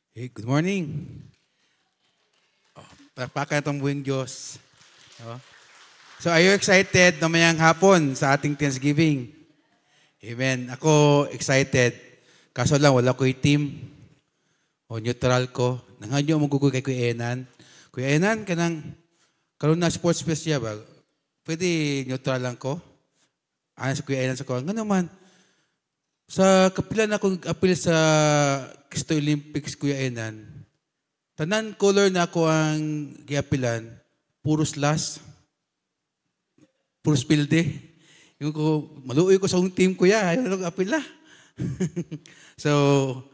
Hey, good morning. Palakpakan itong buwing Diyos. Oh. So, are you excited namayang hapon sa ating Thanksgiving? Amen. Ako excited. Kaso lang, wala ko'y team. O neutral ko. Nanghanyo mo gugoy kay Kuya Enan. Kuya Enan, karoon na sports fest siya ba? Pwede neutral lang ko? Ano sa Kuya Enan sa ko? Nga naman, sa kapilan akong apil sa Cristo Olympics, Kuya Enan, tanan color na ako ang giapilan, puros las, puros pilde. Yung ko, maluoy ko sa akong team, Kuya, ayaw na apila. So,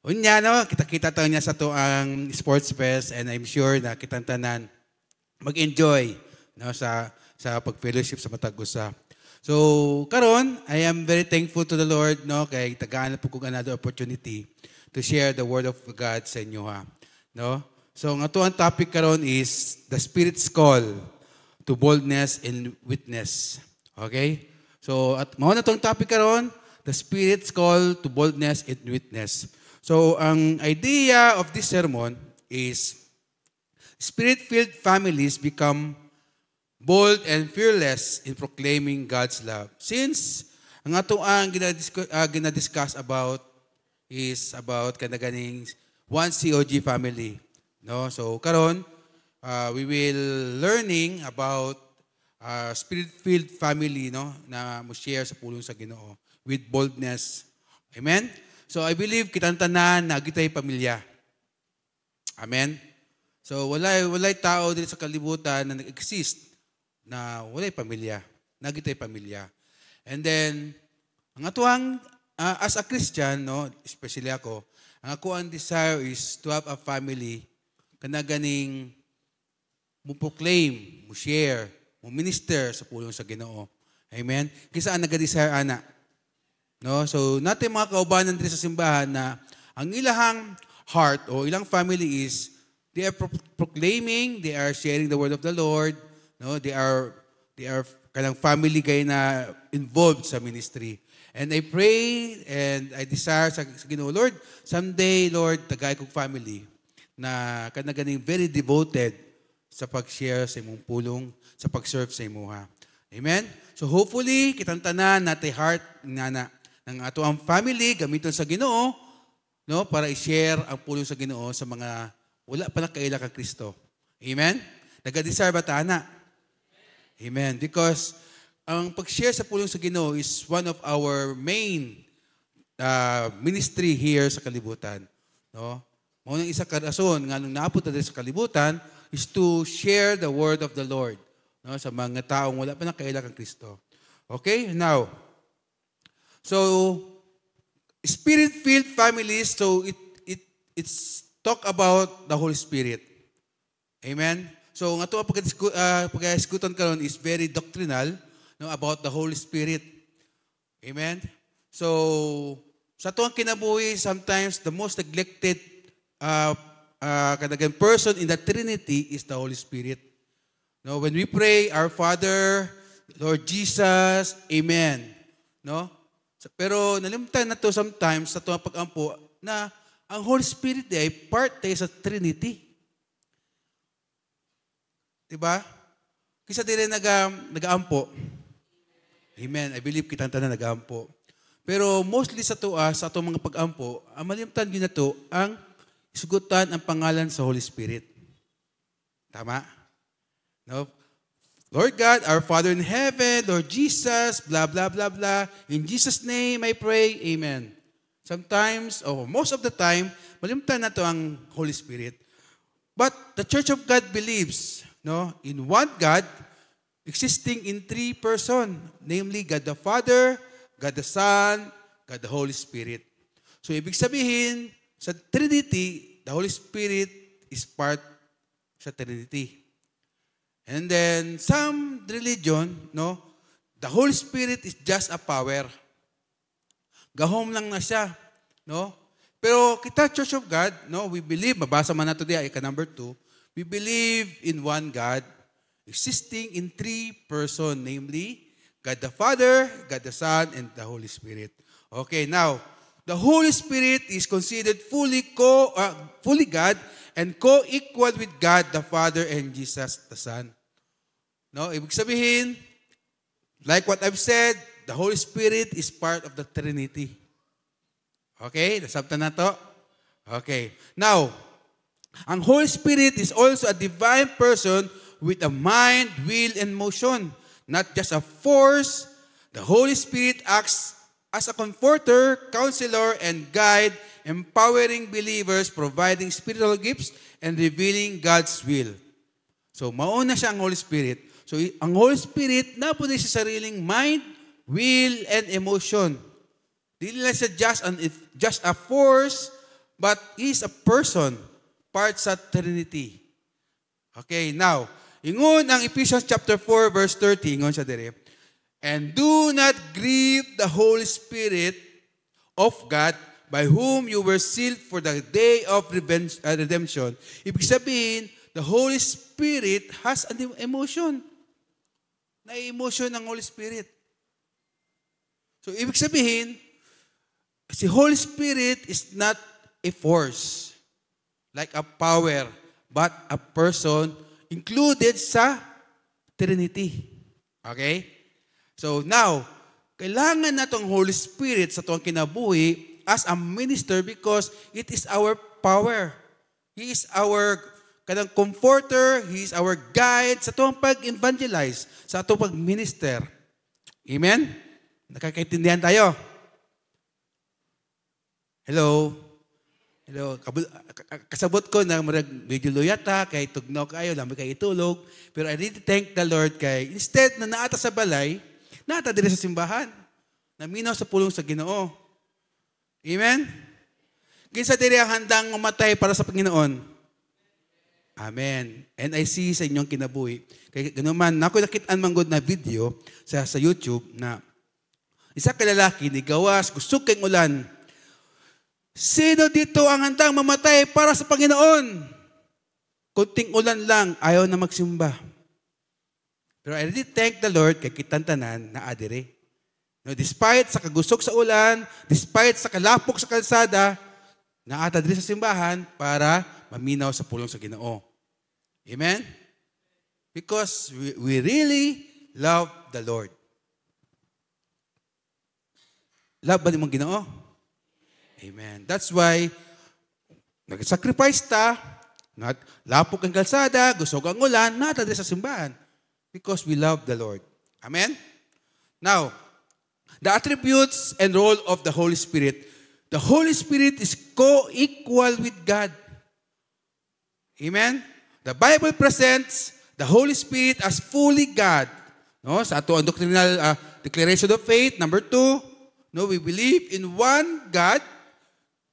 unya no, kita-kita tayo niya sa to ang sports fest and I'm sure na kitang tanan mag-enjoy no, sa pag-fellowship sa matag usa. So, karon, I am very thankful to the Lord, no, kay tagaan na po kong another opportunity to share the Word of God sa inyo, ha. No? So, ang ato ang topic karon is the Spirit's call to boldness and witness. Okay? So, at mao na tong topic karon, the Spirit's call to boldness and witness. So, ang idea of this sermon is Spirit-filled families become bold and fearless in proclaiming God's love. Since ang ato ang ginadiscuss about is about kanaganing one COG family. No? So karon we will learning about spirit-filled family, no, na mo share sa pulong sa Ginoo with boldness. Amen. So I believe kitang tanan na gitay pamilya. Amen. So walay tao dito sa kalibutan na nag-exist na walay pamilya, nagitay pamilya. And then, ang atuang, as a Christian, no, especially ako, ang ako ang desire is to have a family kana ganing mo proclaim, mo share, mo minister sa pulong sa Ginoo. Amen? Kisa ang naga-desire ana. No? So, natin mga kaubanan dito sa simbahan na ang ilahang heart o ilang family is they are proclaiming, they are sharing the word of the Lord. No, they are kanang family kay na involved sa ministry. And I pray and I desire sa Ginoo, Lord, someday, Lord, tagay kong family na kanang very devoted sa pag-share sa imong pulong, sa pag-serve sa imuha. Amen? So hopefully, kitang tanan natin heart ng ato ang family gamiton sa Ginoo, no, para i-share ang pulong sa Ginoo sa mga wala pa nakaila kang Kristo. Amen? Naga-desire ba ta na? Amen. Because ang pag-share sa pulong sa Ginoo is one of our main ministry here sa kalibutan. No? Maunang isa ka rason nga nung naapot na sa kalibutan is to share the word of the Lord, no, sa mga taong wala pa nakaila kang Kristo. Okay? Now, so spirit-filled families, so it's talk about the Holy Spirit. Amen? So, ang ato pag-iskutan karon is very doctrinal, no, about the Holy Spirit. Amen? So, sa ato ang kinabuhi, sometimes the most neglected person in the Trinity is the Holy Spirit. No, when we pray, Our Father, Lord Jesus, Amen. No? Pero nalimutan na to sometimes sa ato ang pag-ampo na ang Holy Spirit ay part tayo sa Trinity. Diba? Kisa din nag-aampo. Amen. I believe kitang tanan nag-aampo. Pero mostly sa itong mga pag-ampo, ang malimtan yun na to, ang isugutan ang pangalan sa Holy Spirit. Tama? No? Lord God, our Father in heaven, Lord Jesus, blah, blah, blah, blah. In Jesus' name I pray, Amen. Sometimes, or most of the time, malimtan na to ang Holy Spirit. But the Church of God believes, no, in one God, existing in three persons, namely God the Father, God the Son, God the Holy Spirit. So, ibig sabihin, sa Trinity, the Holy Spirit is part sa Trinity. And then, some religion, no, the Holy Spirit is just a power. Gahom lang na siya, no? Pero kita, Church of God, no, we believe, mabasa man nato diya, number 2, we believe in one God, existing in three persons, namely, God the Father, God the Son, and the Holy Spirit. Okay, now, the Holy Spirit is considered fully God and co-equal with God the Father and Jesus the Son. No, ibig sabihin, like what I've said, the Holy Spirit is part of the Trinity. Okay, nasabtan na to? Okay. Now, ang Holy Spirit is also a divine person with a mind, will, and motion. Not just a force. The Holy Spirit acts as a comforter, counselor, and guide, empowering believers, providing spiritual gifts, and revealing God's will. So, mauna siya ang Holy Spirit. So, ang Holy Spirit, napunta sa sariling mind, will, and emotion. Dili lang siya just a force, but is a person, part sa Trinity. Okay, now, ingon ang Ephesians chapter 4, verse 30, ingon siya dire. And do not grieve the Holy Spirit of God, by whom you were sealed for the day of redemption. Ibig sabihin, the Holy Spirit has an emotion. Na-emotion ng Holy Spirit. So, ibig sabihin, si Holy Spirit is not a force, like a power, but a person included sa Trinity. Okay? So now, kailangan na itong Holy Spirit sa itong kinabuhi as a minister because it is our power. He is our kanang comforter, He is our guide sa itong pag-evangelize, sa itong pag-minister. Amen? Nakakaintindihan tayo? Hello? Hello? Kasabot ko na medyo luyata, kay tugnaw kayo, lamig kayo itulog. Pero I really thank the Lord kay instead na naata sa balay, naata din sa simbahan. Naminaw sa pulong sa Ginoo. Amen? Kinsa diri ang handang mamatay para sa Panginoon? Amen. And I see sa inyong kinabuhi. Kaya ganoon man, ako nakitaan manggod na video sa YouTube na isa ka lalaki ni gawas, gusto kang ulan. Sino dito ang handang mamatay para sa Panginoon? Kunting ulan lang, ayaw na magsimba. Pero I really thank the Lord kay kitantanan na adire. No, despite sa kagusok sa ulan, despite sa kalapok sa kalsada, naata diri sa simbahan para maminaw sa pulong sa Ginoo. Amen? Because we really love the Lord. Love ba nimong Ginoo? Amen. That's why, nag-sacrifice ta, lapok ang kalsada, gusog ang ulan, naata diri sa simbahan. Because we love the Lord. Amen? Now, the attributes and role of the Holy Spirit. The Holy Spirit is co-equal with God. Amen? The Bible presents the Holy Spirit as fully God. No? Sa ato ang doctrinal declaration of faith, number 2, no, we believe in one God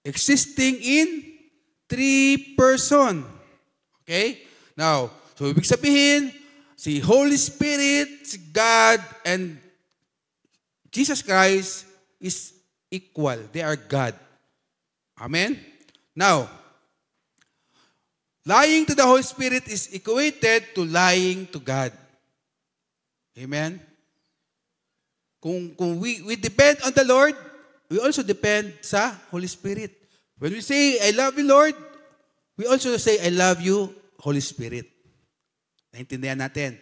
existing in 3 person. Okay? Now, so ibig sabihin, si Holy Spirit, si God, and Jesus Christ is equal. They are God. Amen? Now, lying to the Holy Spirit is equated to lying to God. Amen? Kung we depend on the Lord, we also depend sa Holy Spirit. When we say, I love you, Lord, we also say, I love you, Holy Spirit. Naintindihan natin.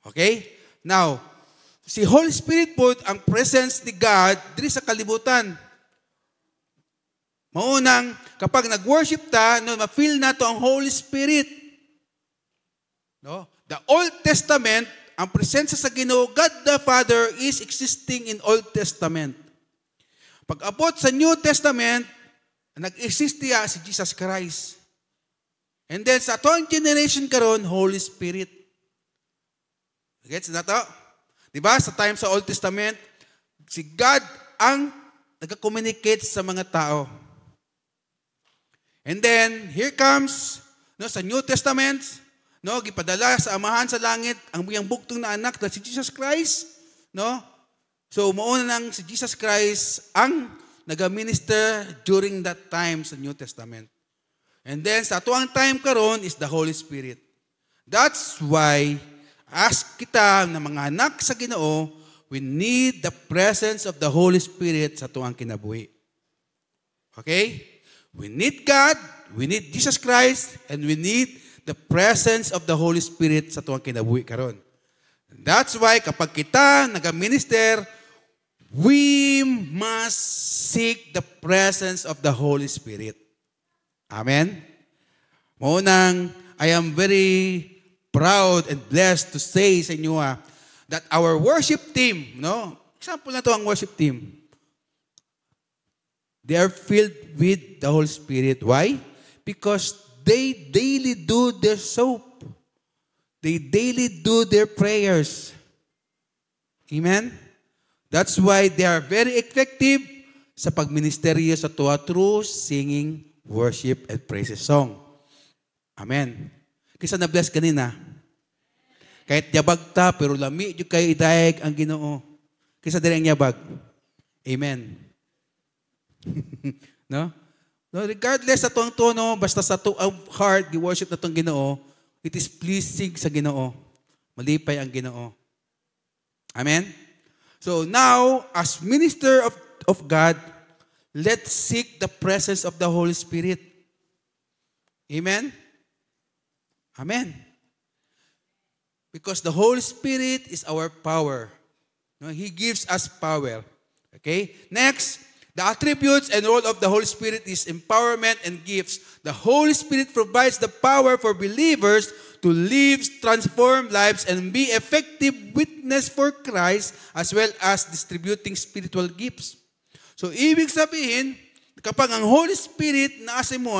Okay? Now, si Holy Spirit po, ang presence ni God diri sa kalibutan. Maunang, kapag nag-worship ta, no, ma-feel na to ang Holy Spirit. No? The Old Testament, ang presensya sa Ginoo, God the Father is existing in Old Testament. Pag abot sa New Testament, nag-exist siya si Jesus Christ. And then sa atong generation karon, Holy Spirit. Gets na to? Diba? Sa time sa Old Testament, si God ang nag-communicate sa mga tao. And then, here comes, no, sa New Testament, no, gipadala sa amahan sa langit, ang buyang buktong na anak na si Jesus Christ, no? So, mauna lang si Jesus Christ ang nag-minister during that time sa New Testament. And then, sa atuang time karon is the Holy Spirit. That's why, as kita na mga anak sa Ginoo, we need the presence of the Holy Spirit sa atuang kinabuhi. Okay? We need God, we need Jesus Christ, and we need the presence of the Holy Spirit sa tuwang kinabuhi karon. That's why kapag kita nag-minister, we must seek the presence of the Holy Spirit. Amen? Maunang, I am very proud and blessed to say sa inyo that our worship team, no? Example na to ang worship team. They are filled with the Holy Spirit. Why? Because they daily do their soap. They daily do their prayers. Amen? That's why they are very effective sa pagministeryo sa tuwa through singing, worship, and praises song. Amen. Kisa na-bless kanina. Kahit yabag ta, pero lami yung kayo idayag ang Ginoo. Kisa din ang yabag. Amen. No? No, regardless sa tuwang tono, basta sa tuwang heart, gi-worship na tuwang Ginoo, it is pleasing sa Ginoo. Malipay ang Ginoo. Amen? So now, as minister of God, let's seek the presence of the Holy Spirit. Amen? Amen. Because the Holy Spirit is our power. No, He gives us power. Okay? Next, the attributes and role of the Holy Spirit is empowerment and gifts. The Holy Spirit provides the power for believers to live transformed lives and be effective witness for Christ as well as distributing spiritual gifts. So, ibig sabihin, kapag ang Holy Spirit nasa mo,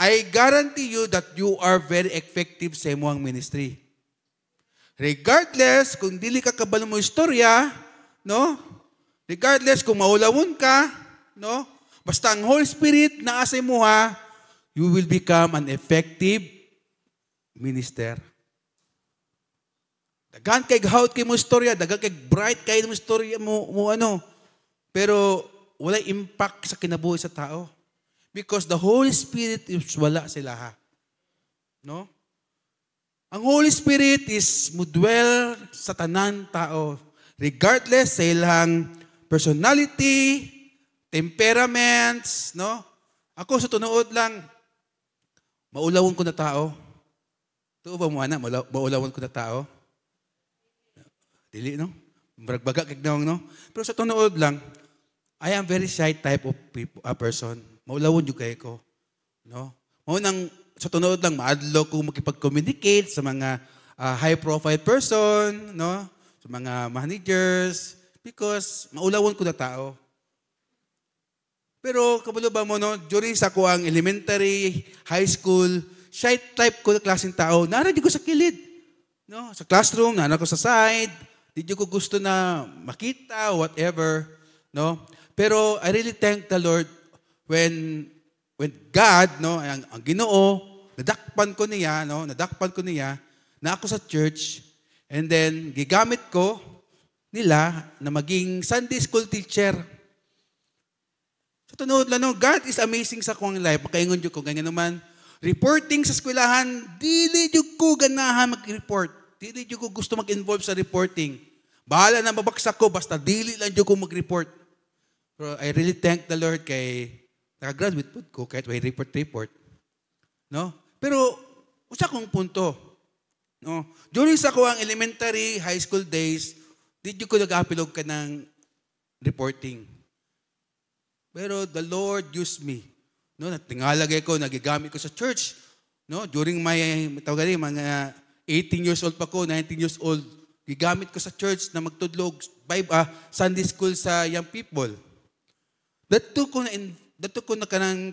I guarantee you that you are very effective sa imong ministry. Regardless kung dili ka kabalo mo istorya, no? Regardless kung maulawon ka, no? Basta ang Holy Spirit nasa mo, you will become an effective minister. Daghan kay gahawt kay mo istorya, daghan kay bright kay mo istorya mo ano. Pero wala impact sa kinabuhi sa tao. Because the Holy Spirit is wala sila No? Ang Holy Spirit is mudwell sa tanan tao. Regardless sa ilang personality, temperaments, no? Ako sa tunood lang, maulawon ko na tao. Tuo ba mo, maulawon ko na tao? Dili, no? Baragbaga kagnaong, no? Pero sa tunood lang, I am very shy type of person. Maulawon yung kaya ko. No? Maunang, sa tunood lang, maadlo ko makipag-communicate sa mga high-profile person, no? Sa mga managers, because maulawon ko na tao. Pero, kabalo ba mo, no? During sa ko ang elementary, high school, shy type ko na klaseng tao, naran ko sa kilid. No? Sa classroom, naran ko sa side, di ko gusto na makita, whatever. No? Pero, I really thank the Lord when God, no, ang Ginoo, nadakpan ko niya, na ako sa church, and then gigamit ko nila na maging Sunday school teacher. So tunood lang, no, God is amazing sa kong life. Makaingon ko, ganyan naman, reporting sa eskwelahan, dili ko ganahan mag-report. Dili ko gusto mag-involve sa reporting. Bahala na mabaksak ko, basta dili lang ko mag-report. So I really thank the Lord kay nakagraduate po ko kahit may report. No? Pero, usa kong punto. No? During sa ko ang elementary, high school days, di ko nag-apilog ka ng reporting. Pero the Lord used me. No? Tingalagay ko, nagigamit ko sa church. No? During my, mga 18 years old pa ko, 19 years old, gigamit ko sa church na magtudlog Sunday school sa young people. Dato ko na kanang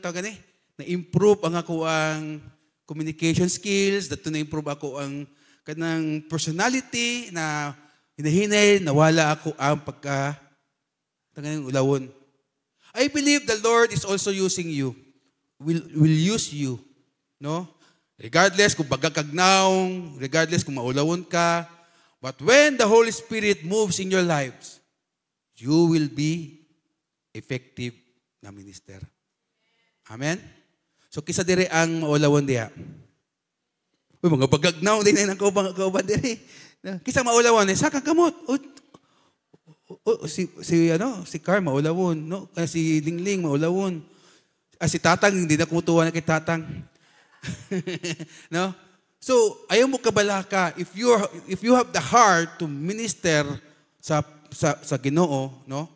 na-improve ang ako ang communication skills, dato na-improve ako ang kanang personality na hinahinay, nawala ako ang ulawon. I believe the Lord is also using you. Will use you. No? Regardless kung bagakagnaong, regardless kung maulawon ka, but when the Holy Spirit moves in your lives, you will be effective na minister. Amen? So, kisa dire ang maulawon diya. Uy, mga bagagnaw din na kauban dire. Kisa maulawon, saka kamot. Si Car maulawon. No? Si Lingling maulawon. Si Tatang, hindi na kumutuwa na kay Tatang. No? So, ayaw mo kabala ka. If you have the heart to minister sa Ginoo, no?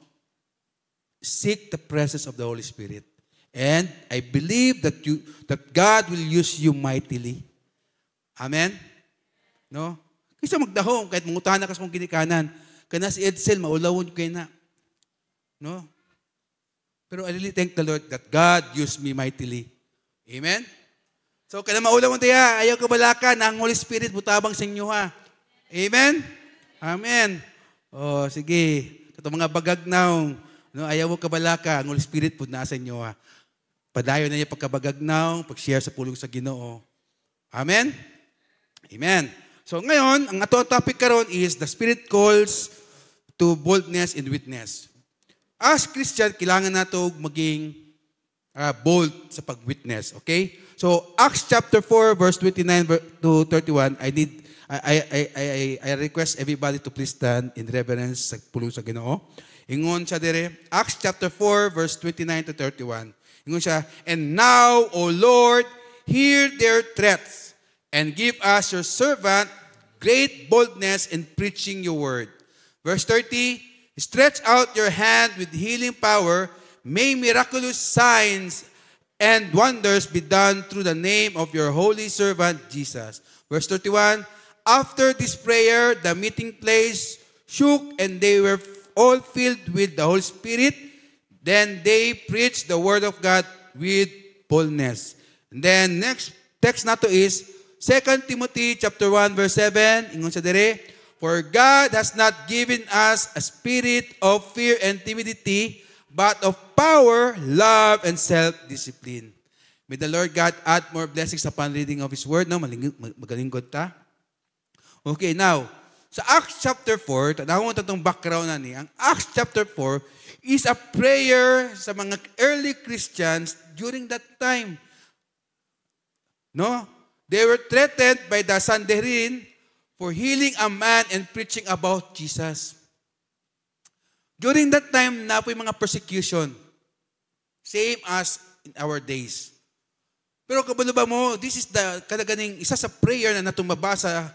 Seek the presence of the Holy Spirit. And I believe that God will use you mightily. Amen? No? Kaysa magdahong, kahit mangutahan na ka sa mong ginikanan, kana si Edsel, maulawon kayo na. No? Pero I really thank the Lord that God used me mightily. Amen? So, kada maulawon tayo, ayaw kabalakan, ang Holy Spirit butabang sa inyo ha. Amen? Amen. O, sige. Ito mga bagagnaw, no, ayaw mo kabalaka, ang Holy Spirit po nasa inyo ha. Padayon na niya pagkabagagnaw, pag-share sa pulong sa Ginoo. Amen? Amen. So ngayon, ang ato topic karon is the Spirit calls to boldness and witness. As Christian, kailangan nato maging bold sa pag-witness. Okay? So Acts chapter 4 verse 29 to 31, I request everybody to please stand in reverence sa pulong sa Ginoo. Ingon siya dire, Acts chapter 4 verse 29 to 31. Ingon siya, and now, O Lord, hear their threats, and give us your servant great boldness in preaching your word. Verse 30, stretch out your hand with healing power, may miraculous signs and wonders be done through the name of your holy servant Jesus. Verse 31, after this prayer, the meeting place shook, and they were all filled with the Holy Spirit. Then they preached the word of God with boldness. And then next text nato is 2 Timothy chapter 1 verse 7. Ingon sa dire, for God has not given us a spirit of fear and timidity, but of power, love, and self-discipline. May the Lord God add more blessings upon reading of His word. No? Magalingkod ta. Okay, now, sa Acts chapter 4, tanawon ta itong background na ni. Ang Acts chapter 4 is a prayer sa mga early Christians during that time. No? They were threatened by the Sanhedrin for healing a man and preaching about Jesus. During that time, na po yung mga persecution. Same as in our days. Pero kabalo ba mo, this is the kadaganing isa sa prayer na natumabasa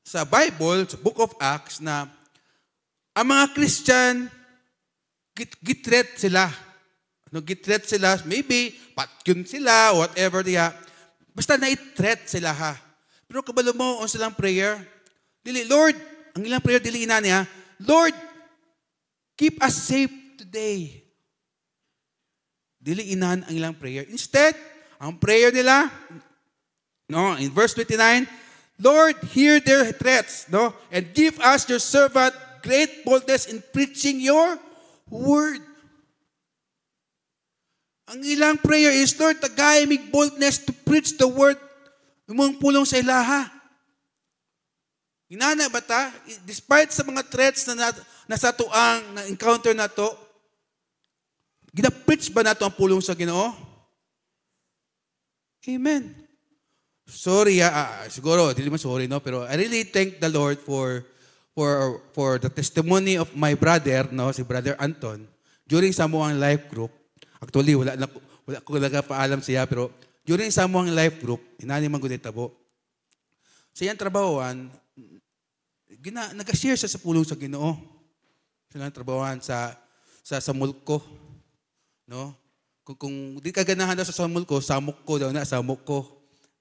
sa Bible, sa Book of Acts, na ang mga Christian, gitret sila. Gitret sila, maybe, patyun sila, whatever diya. Basta na-threat sila ha. Pero kabalo mo, on silang prayer, dili, Lord, ang ilang prayer, dili ina niya, Lord, keep us safe today. Dili inan ang ilang prayer. Instead, ang prayer nila, no, in verse 29, Lord, hear their threats, no, and give us your servant great boldness in preaching your word. Ang ilang prayer is, Lord, tagay mig boldness to preach the word. Umong pulong sa ilaha. Inana ba ta? Despite sa mga threats na nasa tuang na encounter na to, gina-preach ba na to ang pulong sa Ginoo? Amen. Sorry, siguro, hindi man sorry, no? Pero I really thank the Lord for the testimony of my brother, no, si Brother Anton, during Samoang Life Group. Actually, wala ko nagpaalam siya, pero during Samoang Life Group, inani man gud tabo. Sa iyang trabahoan, nag-share siya sa pulong sa Ginoo. Silang trabahoan sa Samulco, no? Kung di ka ganahan daw sa Samulco, samok ko daw na, samok ko,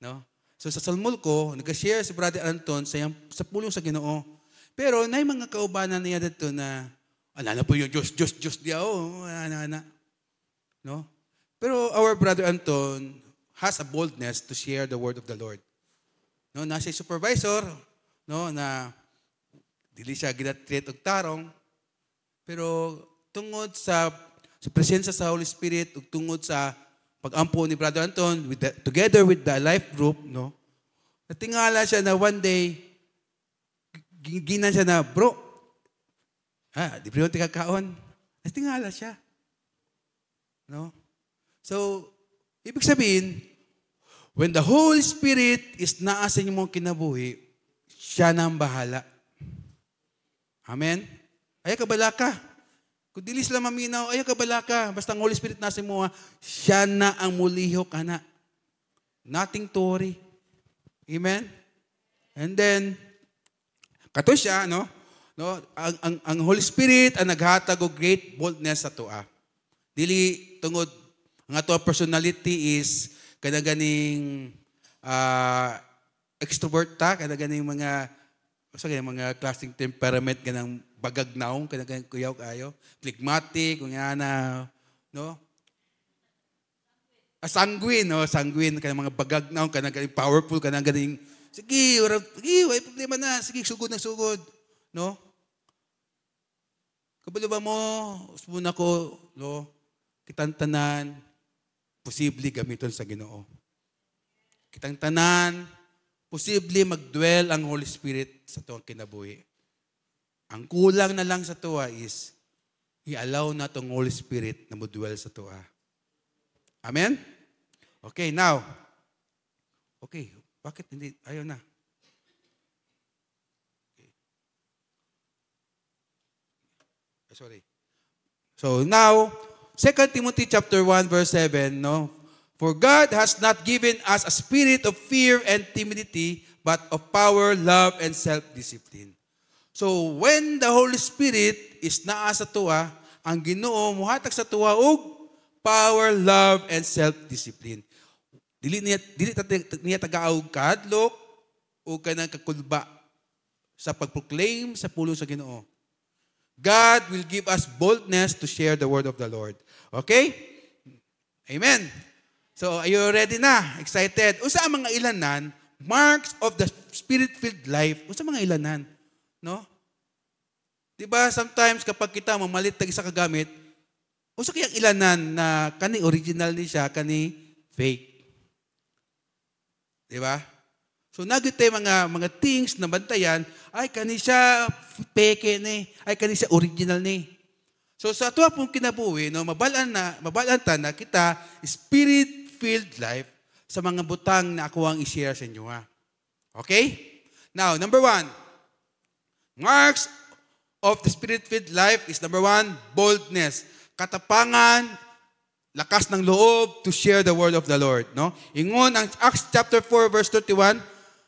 no? So sa Samulco, nag-share si Brother Anton sa pulong sa Ginoo. Pero na mga kaubanan niya dito na, ala na po yung Diyos diya, ana. No? Pero our Brother Anton has a boldness to share the word of the Lord. No, nasa supervisor, no, na dili siya ginatreat og tarong, pero tungod sa presensya sa Holy Spirit, ug tungod sa pag-ampo ni Brother Anton together with the life group, no, natingala siya na one day ginan siya na, bro, di pa yung tikakaon. Natingala siya. No? So, ibig sabihin, when the Holy Spirit is naa sa inyong kinabuhi, siya na ang bahala. Amen? Ay, kabala ka. Kung dili sila maminaw, ayaw ka balaka. Basta ang Holy Spirit nasa mo, siya na ang mulihok, ana. Nothing to worry. Amen? And then, kato siya, no? Ang Holy Spirit ang naghatag og great boldness sa tua. Dili tungod ang ato personality is kanaganing extrovert ta, kanaganing mga klaseng temperament kanang bagagnaw, kanaganing kuyaw kayo, phlegmatic, kunyana, no? Sanguine, no? Sanguine, kanang mga bagagnaw, kanaganing powerful, kanaganing sige, way problema na, sige, sugod na sugod, no? Kabalo ba mo, muna ko, no? Kitang tanan, posible gamiton sa Ginoo. Kitang tanan, posible magdwell ang Holy Spirit sa tuwang kinabuhi. Ang kulang na lang sa tuwa is, i-allow na tong Holy Spirit na magdwell sa tuwa. Amen? Okay, now. Okay, bakit hindi? Ayaw na. Okay. Sorry. So now, 2 Timothy chapter 1 verse 7, no? For God has not given us a spirit of fear and timidity, but of power, love, and self-discipline. So when the Holy Spirit is naa sa tuwa, ang Ginoo muhatag sa tuwa og power, love, and self-discipline. Dili niya tagaawog kahadlok o kanang kakulba sa pagproclaim sa pulong sa Ginoo. God will give us boldness to share the word of the Lord. Okay? Amen. So, are you ready na? Excited? Usa ang mga ilanan, marks of the spirit-filled life. Usa mga ilanan? No? Diba, sometimes kapag kita mamalit tag isa kagamit, usa kayang ilanan na kani original ni siya, kani fake. Diba? So, nagitay mga things na bantayan, ay kani siya peke ni, ay kani siya original ni. So, sa ato pong kinabuhi, no, mabalaan ta na kita spirit-filled life sa mga butang na ako ang i-share sa inyo. Ha? Okay? Now, number 1, marks of the spirit-filled life is number 1, boldness. Katapangan, lakas ng loob to share the word of the Lord. No? Ingon ang Acts chapter 4 verse 31,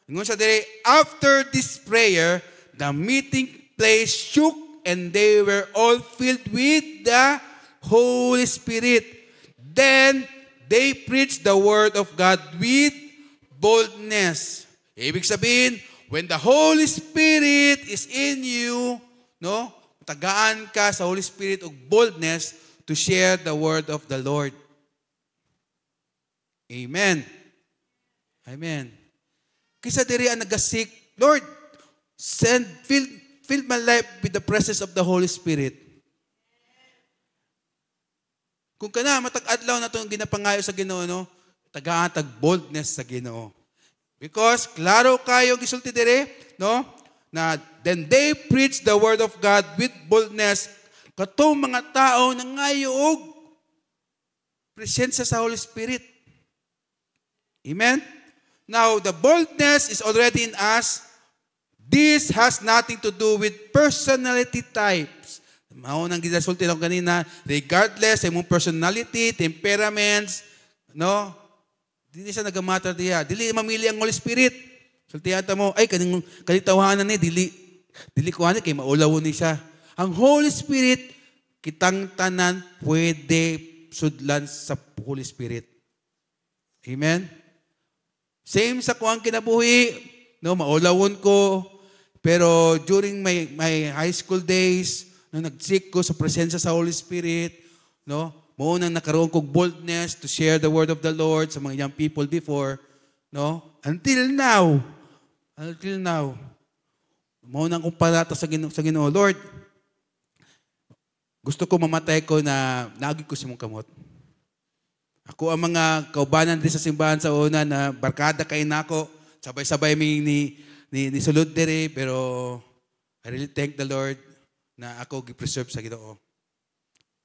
ingon sa dire, after this prayer, the meeting place shook and they were all filled with the Holy Spirit. Then they preached the word of God with boldness. Ibig sabihin, when the Holy Spirit is in you, no, tagaan ka sa Holy Spirit og boldness to share the word of the Lord. Amen. Amen. Kisa diri ang nagasik, Lord, fill my life with the presence of the Holy Spirit. Kung kana matag-adlaw na itong ginapangayo sa Ginoo, no, tagaan tag boldness sa Ginoo. Because klaro kayo gisulti dire, no, na then they preach the word of God with boldness, katong mga tao na ngayo og presensya sa Holy Spirit. Amen? Now, the boldness is already in us. This has nothing to do with personality types. Maunang ginasulti lang kanina, regardless sa imong personality, temperaments, no? Dili siya nagamatter diya. Dili mamili ang Holy Spirit. Sultihan mo, ay, kanitawahanan ni, dili ko kay maulawon ni siya. Ang Holy Spirit, kitang tanan pwede sudlan sa Holy Spirit. Amen? Same sa kuang kinabuhi, no, maulawon ko, pero during my high school days, no, nag-seek ko sa presensya sa Holy Spirit, no, maunang nakaroon kong boldness to share the word of the Lord sa mga young people before, no, until now, maunang kong palata sa Ginoo, Lord, gusto ko mamatay ko na naagid ko si mong kamot. Ako ang mga kaubanan din sa simbahan sa una na barkada kay nako, sabay-sabay ni sulod dire, pero I really thank the Lord na ako gi-preserve sa Ginoo.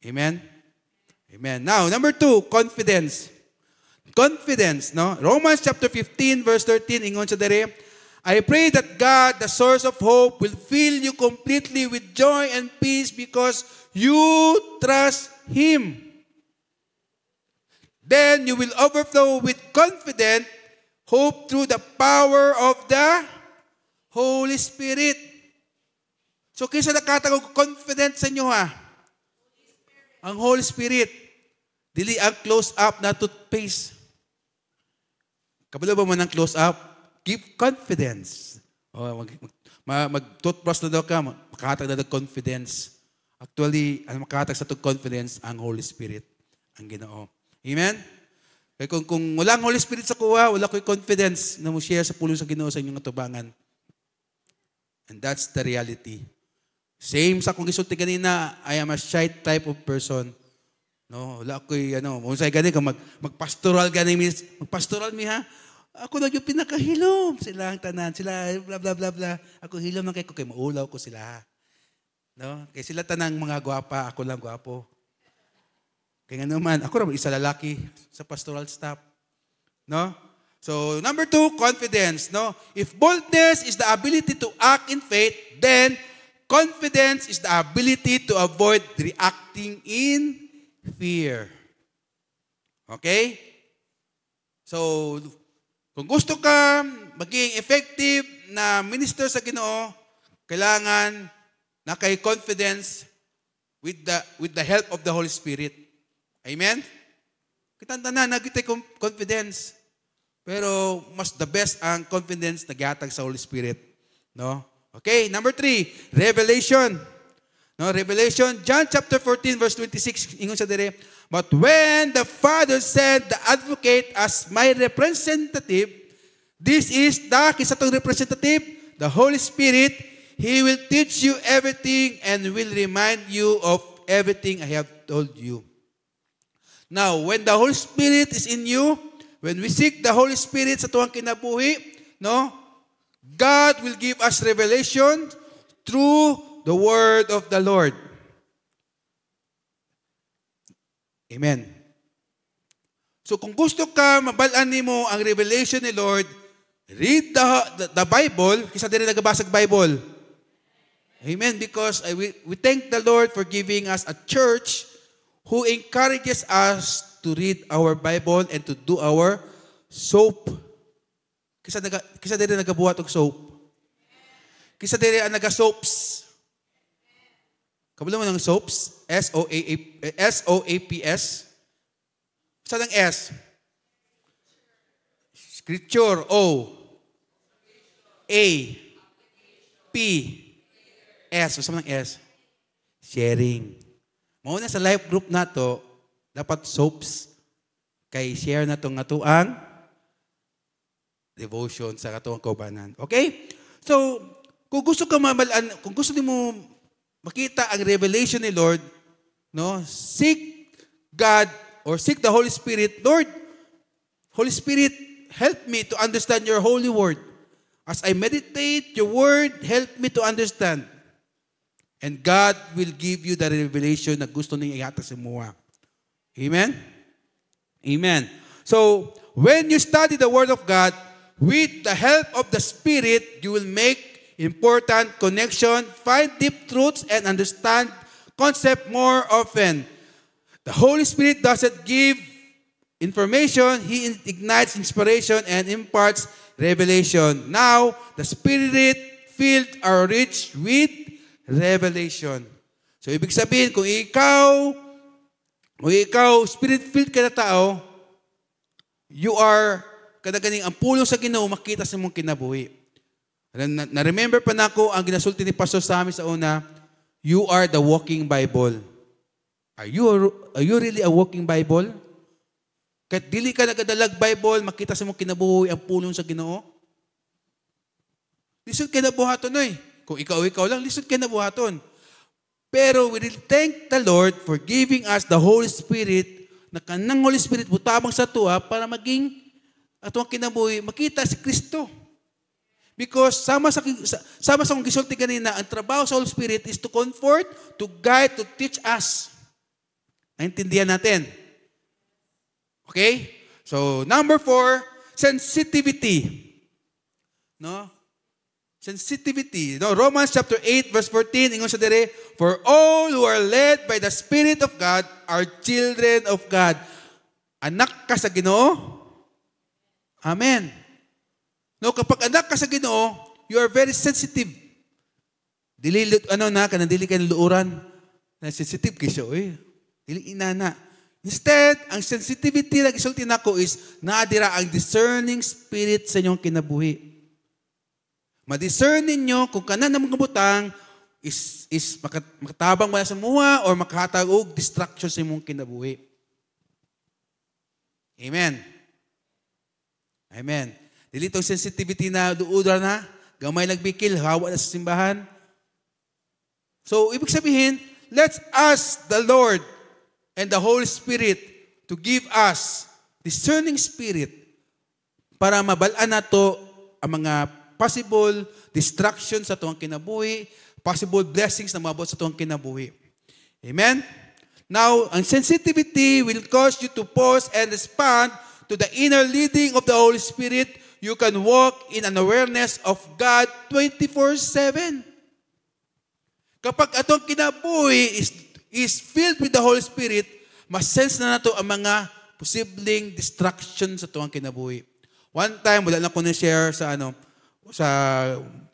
Amen? Amen. Now, number 2, confidence. Confidence, no? Romans chapter 15 verse 13, ingon sa dire, I pray that God, the source of hope, will fill you completely with joy and peace because you trust Him. Then you will overflow with confident hope through the power of the Holy Spirit. So, kaysa nakatagog confident sa inyo ang Holy Spirit, dili ang close-up na toothpaste. Kabalo ba man ang close-up? Give confidence. Mag-toothbrush na daw ka, makatag na daw confidence. Actually, ang makatag sa confidence, ang Holy Spirit, ang Ginoo. Amen? Kaya kung walang Holy Spirit sa kuha, wala ko'y confidence na mo share sa pulong sa Ginoo sa inyong atubangan. And that's the reality. Same sa kung gisulti ganina, I am a shy type of person. No, wala ko'y, unsay gani, kung magpastoral gani, magpastoral mi ha, ako na yung pinakahilom. Sila ang tanan, sila bla bla bla bla. Ako hilom lang kay maulaw ko sila. No? Kaya sila tanang mga gwapa, ako lang gwapo. Kaya nga naman, ako naman isa lalaki sa pastoral staff. No? So, number 2, confidence. No? If boldness is the ability to act in faith, then confidence is the ability to avoid reacting in fear. Okay? So, kung gusto ka maging effective na minister sa Ginoo, kailangan na kay confidence with the help of the Holy Spirit. Amen? Kitanda na, nagitay confidence. Pero mas the best ang confidence na gihatag sa Holy Spirit. No? Okay, number 3, revelation. No, Revelation, John chapter 14, verse 26, ingon sa dire, but when the Father sent the advocate as my representative, this is the kisatong representative, the Holy Spirit, He will teach you everything and will remind you of everything I have told you. Now, when the Holy Spirit is in you, when we seek the Holy Spirit sa tuwang kinabuhi, no, God will give us revelation through the word of the Lord. Amen. So kung gusto ka mabalaan nimo ang revelation ni Lord, read the Bible, kisa diri nagabasag Bible. Amen. Because we thank the Lord for giving us a church who encourages us to read our Bible and to do our soap. Kisa diri nagabuhat og soap. Kisa diri ang naga-soaps. Kabalo mo ng soaps? S-O-A-P-S. Saan ang S? Scripture. O. A. P. S. Saan ang S? Sharing. Mauna sa life group na to, dapat soaps. Kay share na to nga to ang devotion sa katuang kaubanan. Okay? So, kung gusto ka mamalaan, kung gusto mo makita ang revelation ni Lord, no, seek God or seek the Holy Spirit. Lord, Holy Spirit, help me to understand your holy word. As I meditate your word, help me to understand. And God will give you the revelation na gusto niya ihatag sa mga. Amen? Amen. So, when you study the word of God, with the help of the Spirit, you will make important connection, find deep truths, and understand concept more often. The Holy Spirit doesn't give information. He ignites inspiration and imparts revelation. Now, the Spirit-filled are rich with revelation. So, ibig sabihin, kung ikaw Spirit-filled ka na tao, you are, kadaganing ang pulong sa Ginoo, makita sa mong kinabuhi. Na-remember pa na ako ang ginasulti ni Pastor sa amin sa una, you are the walking Bible. Are you really a walking Bible? Kahit dili ka nagadalag Bible, makita sa mong kinabuhi ang pulong sa Ginoo. Lisod ka na buhaton Kung ikaw lang, lisod ka na buhaton. Pero we will thank the Lord for giving us the Holy Spirit, na kanang Holy Spirit butabang sa tuwa para maging atong kinabuhi, makita si Kristo. Because sama sa kong gisulti kanina, ang trabaho sa Holy Spirit is to comfort, to guide, to teach us. Naintindihan natin. Okay? So, number 4, sensitivity. No? Sensitivity. No, Romans chapter 8 verse 14, ingon sa dire, for all who are led by the Spirit of God are children of God. Anak ka sa Ginoo? Amen. No, kapag anak ka sa Ginoo, you are very sensitive. Dili kanang dili kay luuran. Na sensitive kay siya, dili inana. Instead, ang sensitivity na gisulti nako is naadira ang discerning spirit sa inyong kinabuhi. Ma-discern ninyo kung kanan na mga butang is makatabang ba sa muha or makahatag og distraction sa imong kinabuhi. Amen. Amen. Dili tong sensitivity na duudra na, gamay nagbikil, hawa na sa simbahan. So, ibig sabihin, let's ask the Lord and the Holy Spirit to give us discerning spirit para mabalaan nato ang mga possible distractions sa tuwang kinabuhi, possible blessings na mabot sa tuwang kinabuhi. Amen? Now, ang sensitivity will cause you to pause and respond to the inner leading of the Holy Spirit. You can walk in an awareness of God 24/7. Kapag atong kinabuhi is filled with the Holy Spirit, mas-sense na nato ang mga posibleng distraction sa tuwang kinabuhi. One time, wala lang ko na-share sa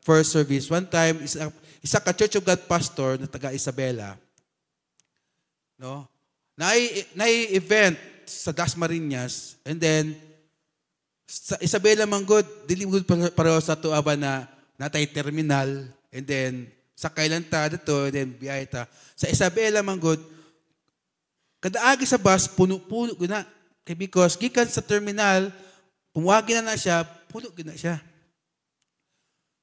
first service. One time, isa ka Church of God pastor na taga Isabela, no? Na-event sa Dasmariñas, and then, sa Isabela manggod, dili gud pareho sa tuaba na natay terminal, and then, sakay lang ta dito, and then biyahe ta. Sa Isabela manggod, kadaagi sa bus, puno-puno gina. Because gikan sa terminal, pumuwagi na siya, puno gina siya.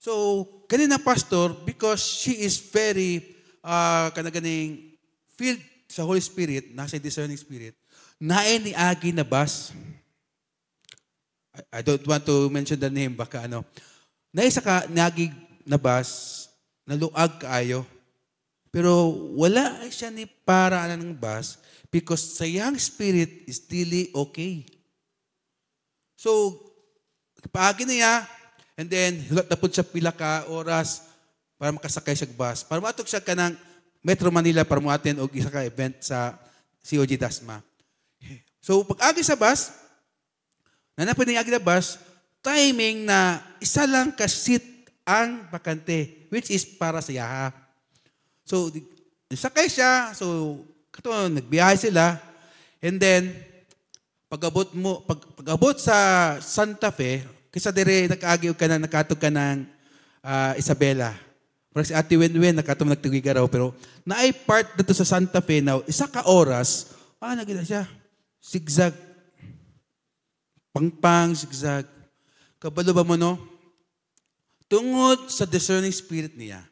So, kanina pastor, because she is very kanaganing filled sa Holy Spirit, nasa discerning spirit, naay ni Agi na bus. I don't want to mention the name, baka naisa ka Agi na bus, naluag kaayo. Pero wala siya ni para ng bus because sa young spirit is still okay. So, paagi niya, and then hulat na po siya pila ka oras para makasakay siya bus. Para matok siya ka ng Metro Manila para mo-attend o isa ka event sa COG Dasma. So, pag-agi sa bus, nanapin niya agi na bus, timing na isa lang ka-seat ang bakante, which is para sa yaha. So, sakay siya. So, nagbiyahe sila. And then, pag-abot sa Santa Fe, kisa dire nag-agiw ka na, nakatog ka ng Isabela. Para si Ate Wenwen, nakatog nagtugiga raw. Pero, naay part dito sa Santa Fe na isa ka oras, nagila siya. Zigzag. Pangpang, zigzag. Kabalo ba mo, no? Tungod sa discerning spirit niya,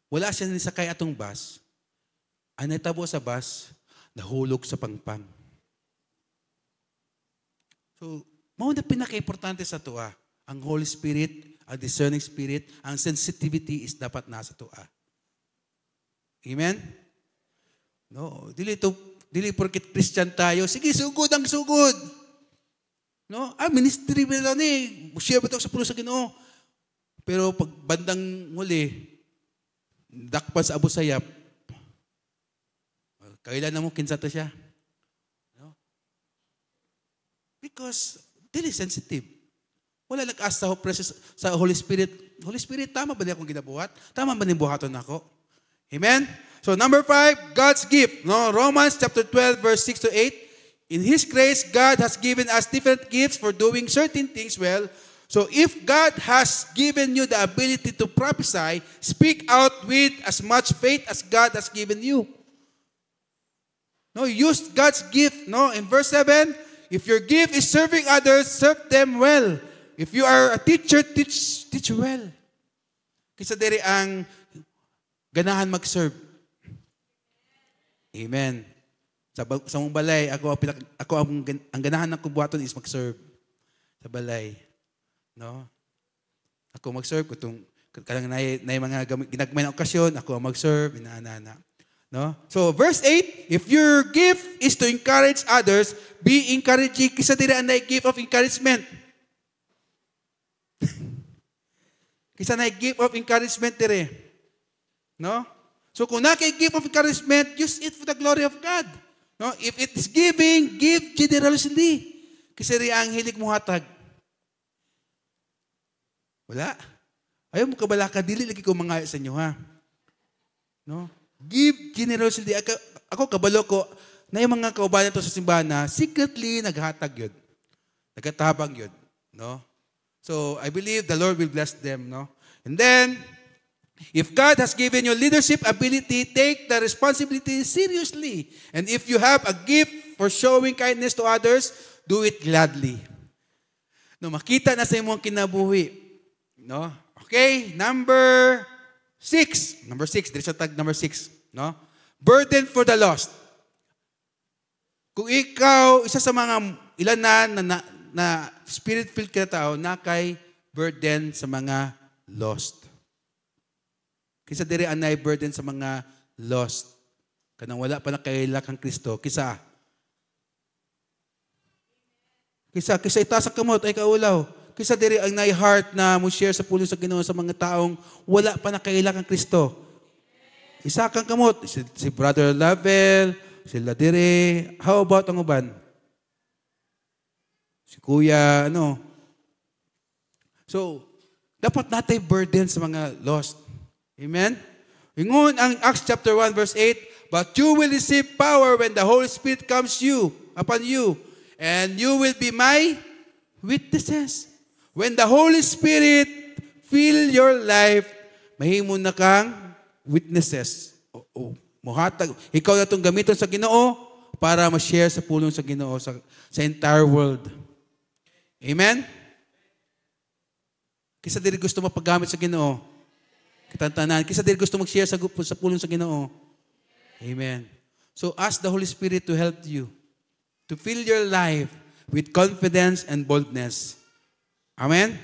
wala siya nisakay atong bus. Ang natabo sa bus, nahulog sa pangpang. So, mauna pinaka-importante sa tuwa. Ang Holy Spirit, ang discerning spirit, ang sensitivity is dapat nasa tuwa. Amen? No, dili porket Christian tayo, sige, sugod ang sugod. No? Ministry ba lang share ba ito sa puno sa Ginoo? Pero pag bandang huli, dakpan sa Abu Sayyaf, kailan na mo kinsa to siya? No? Because dili sensitive. Wala nag-asa sa Holy Spirit. Holy Spirit, tama ba niya akong ginabuhat? Tama ba niya buhaton ako? Amen? So number 5, God's gift. No? Romans chapter 12, verse 6 to 8. In His grace, God has given us different gifts for doing certain things well. So if God has given you the ability to prophesy, speak out with as much faith as God has given you. No, use God's gift. No, in verse 7, if your gift is serving others, serve them well. If you are a teacher, teach well. Kisa diri ang ganahan mag-serve. Amen. Sa mong balay, ako ang ganahan ng kubuhaton is mag-serve sa balay. No? Ako mag-serve kung kanang na mga ginagmay na okasyon, ako mag-serve, inaanana. No? So, verse 8, if your gift is to encourage others, be encouraging. Kisa diri ang gift of encouragement. Kisa na gift of encouragement dire. No? So kung na kay gift of encouragement, use it for the glory of God. No? If it is giving, give generously. Kasi rin ang hilig mo hatag. Wala. Ayaw mo kabala ka, dili lagi ko mga sa inyo, ha? No? Give generously. Ako kabalo ko, na yung mga kaubayan to sa simbahan na secretly naghatag yun. Nagkatabang yun. No? So, I believe the Lord will bless them. No? And then, if God has given you leadership ability, take the responsibility seriously. And if you have a gift for showing kindness to others, do it gladly. No, makita na sa imong kinabuhi. No? Okay, number 6. Number 6, dito sa tag number 6. No? Burden for the lost. Kung ikaw, isa sa mga ilan na spirit-filled ka tao, na kay burden sa mga lost. Kisa diri anay burden sa mga lost. Kanang wala pa nakaila kang Kristo. Kisa itaas ang kamot ay kaulaw. Kisa diri ang nay heart na mo share sa pulong sa Ginoo sa mga taong wala pa nakaila kang Kristo. Isa kang kamot. Si Brother Lavel, sila dire. How about ang uban? Si Kuya, ano? So, dapat natay burden sa mga lost. Amen? Ingon ang Acts chapter 1 verse 8, but you will receive power when the Holy Spirit comes upon you, and you will be my witnesses. When the Holy Spirit fill your life, mahimo na kang witnesses. Muhatag. Ikaw na itong gamiton sa Ginoo para ma-share sa pulong sa Ginoo sa entire world. Amen? Kisa diri gusto mapagamit sa Ginoo. Kitantanan. Kisa diri gusto mag-share sa pulong sa Ginoo. Amen. So ask the Holy Spirit to help you to fill your life with confidence and boldness. Amen?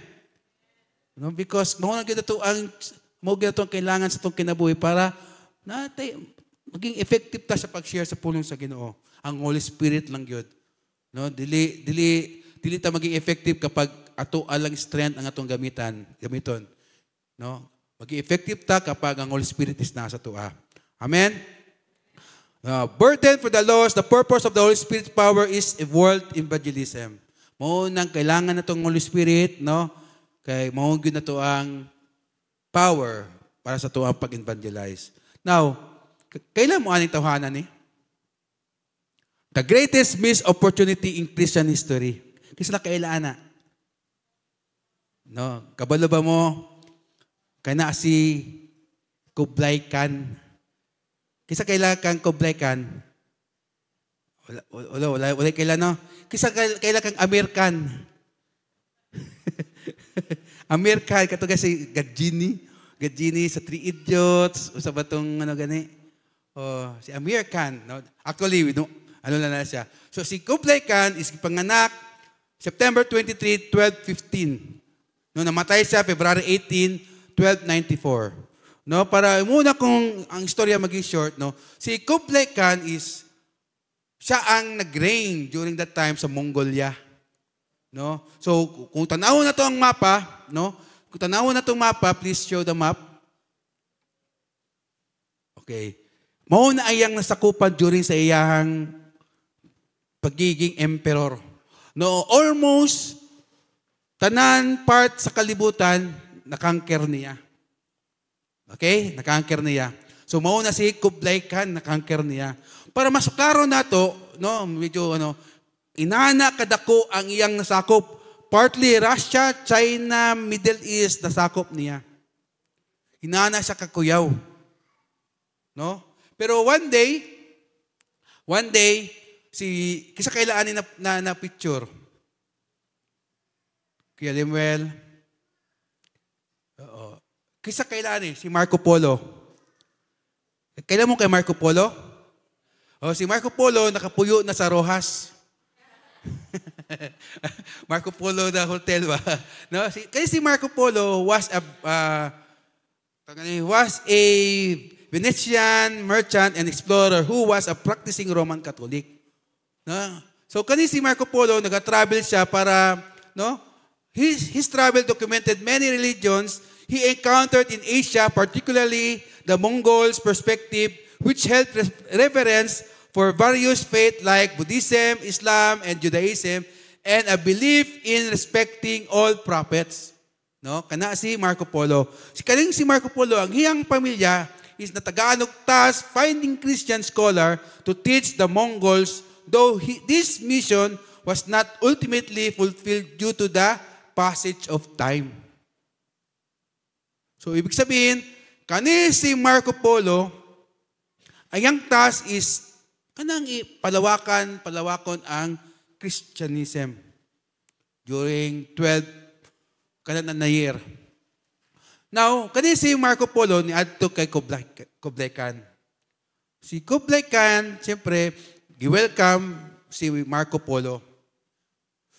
No, because mao gyud ito ang kailangan sa itong kinabuhi para natay maging effective ta sa pag-share sa pulong sa Ginoo. Ang Holy Spirit lang gyud. No, dili ta maging effective kapag ato alang strength ang atong gamiton. No? Maging effective ta kapag ang Holy Spirit is nasa tua. Amen? Burden for the lost, the purpose of the Holy Spirit's power is world evangelism. Mao nang kailangan natong Holy Spirit, no? Kay mao gyud na to ang power para sa tuang pag-evangelize. Now, kailan mo aning tawhanan ni? The greatest missed opportunity in Christian history. Kasi nakailaan na. No, kabalo ba mo kana si Kublai Khan? Kisa kailan kang Kublai Khan? Wala kailan, no? Kisa kailan kang Amir Khan? Amir Khan, kato kasi Gajini sa Three Idiots, o sa batong ano gani. Oh, si Amir Khan. No? Actually, ano na siya. So si Kublai Khan is panganak September 23, 1215. No, namatay siya February 18, 1294. No, para muna kung ang istorya maging short, no. Si Kublai Khan is siya ang nag-reign during that time sa Mongolia. No? So kung tanawon na to ang mapa, no? Kung tanawon na tong mapa, please show the map. Okay. Mao na ayang nasakupan during sa iyang pagiging emperor. No, almost tanan part sa kalibutan nakangker niya. Okay? Nakangker niya. So mao na si Kublai Khan nakangker niya. Para masuklaro nato, no, medyo inana kadako ang iyang nasakop. Partly Russia, China, Middle East nasakop niya. Inana siya kakuyaw. No? Pero one day kisa kailaan na picture. Kuya Limuel. Kisa kailaan si Marco Polo. Kailan mo kay Marco Polo? Si Marco Polo nakapuyo na sa Rojas. Marco Polo na hotel ba? No, kasi si Marco Polo was a Venetian merchant and explorer who was a practicing Roman Catholic. No? So kani si Marco Polo nag-travel siya para his travel documented many religions he encountered in Asia, particularly the Mongols' perspective, which held reverence for various faiths like Buddhism, Islam, and Judaism, and a belief in respecting all prophets. No? Kana si Marco Polo. Si Marco Polo, ang hiyang pamilya is natagaan og task finding Christian scholar to teach the Mongols, though this mission was not ultimately fulfilled due to the passage of time. So, ibig sabihin, kani si Marco Polo, ang task is kanang palawakon ang Christianism during 12 na year. Now, kani si Marco Polo ni adto kay Kublai Khan. Si Kublai Khan, siyempre, gi-welcome si Marco Polo.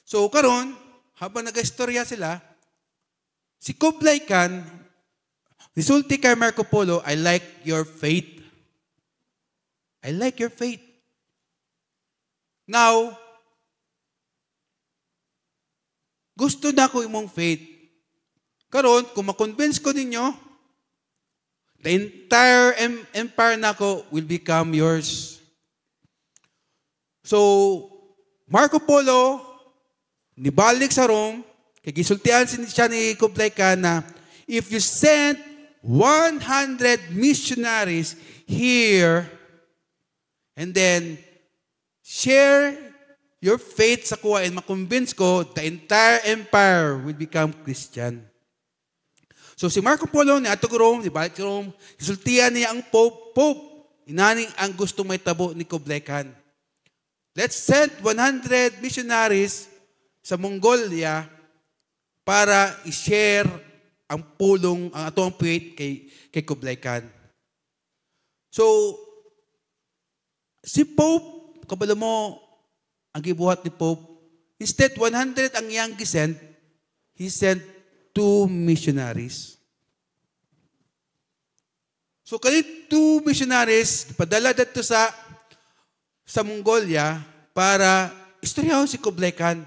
So, karon, habang nag-istorya sila, si Kublai Khan, resulti kay Marco Polo, I like your faith. I like your faith. Now, gusto na ko imong faith. Karon, kung makonvince ko ninyo, the entire empire na ko will become yours. So, Marco Polo, nibalik sa Rome, kay gisultian siya ni Kublai Khan na, if you send 100 missionaries here, and then share your faith sa kuha and makonvince ko, the entire empire will become Christian. So si Marco Polo ni atog Rome, di balik Rome, isultian niya ang Pope, inaning ang gusto may tabo ni Kublai Khan. Let's send 100 missionaries sa Mongolia para i-share ang atong faith kay Kublai Khan. So, si Pope, kabalo mo, ang gibuhat ni Pope, instead 100 ang iyang gisend, he sent 2 missionaries. So, kani 2 missionaries, padala dito sa Mongolia para istoryahon si Kublai Khan.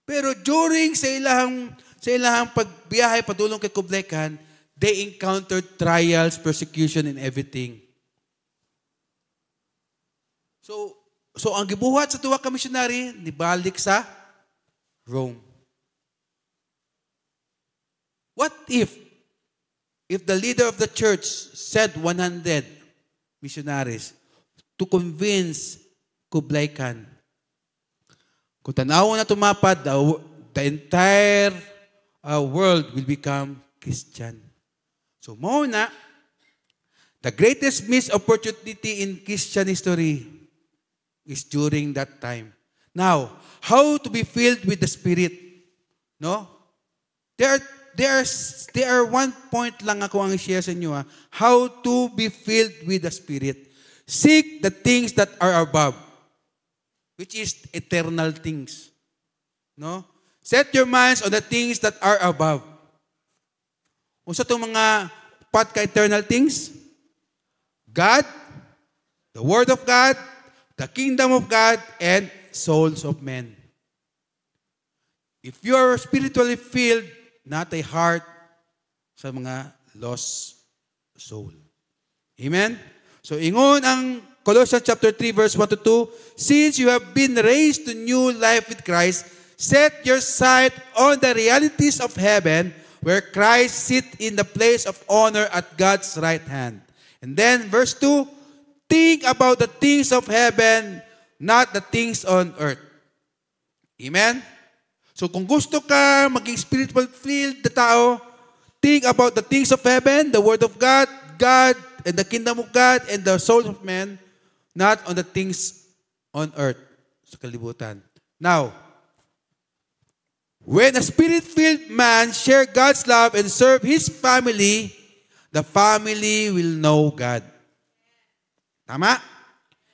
Pero during sa ilahang pagbiyahe padulong kay Kublai Khan, they encountered trials, persecution, and everything. So ang gibuhat sa tuwa ka missionary, nibalik sa Rome. What if the leader of the church sent 100 missionaries to convince Kublai Khan? Kung tanaw na tumapad, the entire world will become Christian. So, mauna, the greatest missed opportunity in Christian history is during that time. Now, how to be filled with the Spirit? No? There are one point lang ako ang i-share sa inyo. How to be filled with the Spirit. Seek the things that are above, which is eternal things. No? Set your minds on the things that are above. Unsa itong mga pat ka eternal things? God, the Word of God, the kingdom of God, and souls of men. If you are spiritually filled, not a heart sa mga lost soul. Amen? So, ingon ang Colossians chapter 3, verse 1 to 2, since you have been raised to new life with Christ, set your sight on the realities of heaven, where Christ sits in the place of honor at God's right hand. And then, verse 2, think about the things of heaven, not the things on earth. Amen? So kung gusto ka maging spiritual filled na tao, think about the things of heaven, the Word of God, and the kingdom of God, and the souls of men, not on the things on earth, sa kalibutan. Now, when a spirit-filled man share God's love and serve his family, the family will know God. Tama?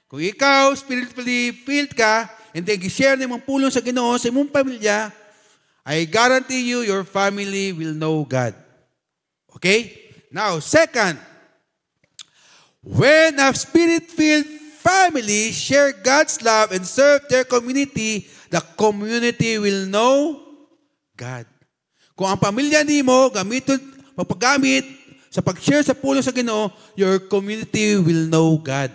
Kung ikaw, spiritually filled ka, and then i-share na mong pulong sa Ginoo sa imong pamilya, I guarantee you, your family will know God. Okay? Now, second, when a spirit-filled family share God's love and serve their community, the community will know God. Kung ang pamilya nimo mapagamit sa pag-share sa pulong sa Ginoo, your community will know God.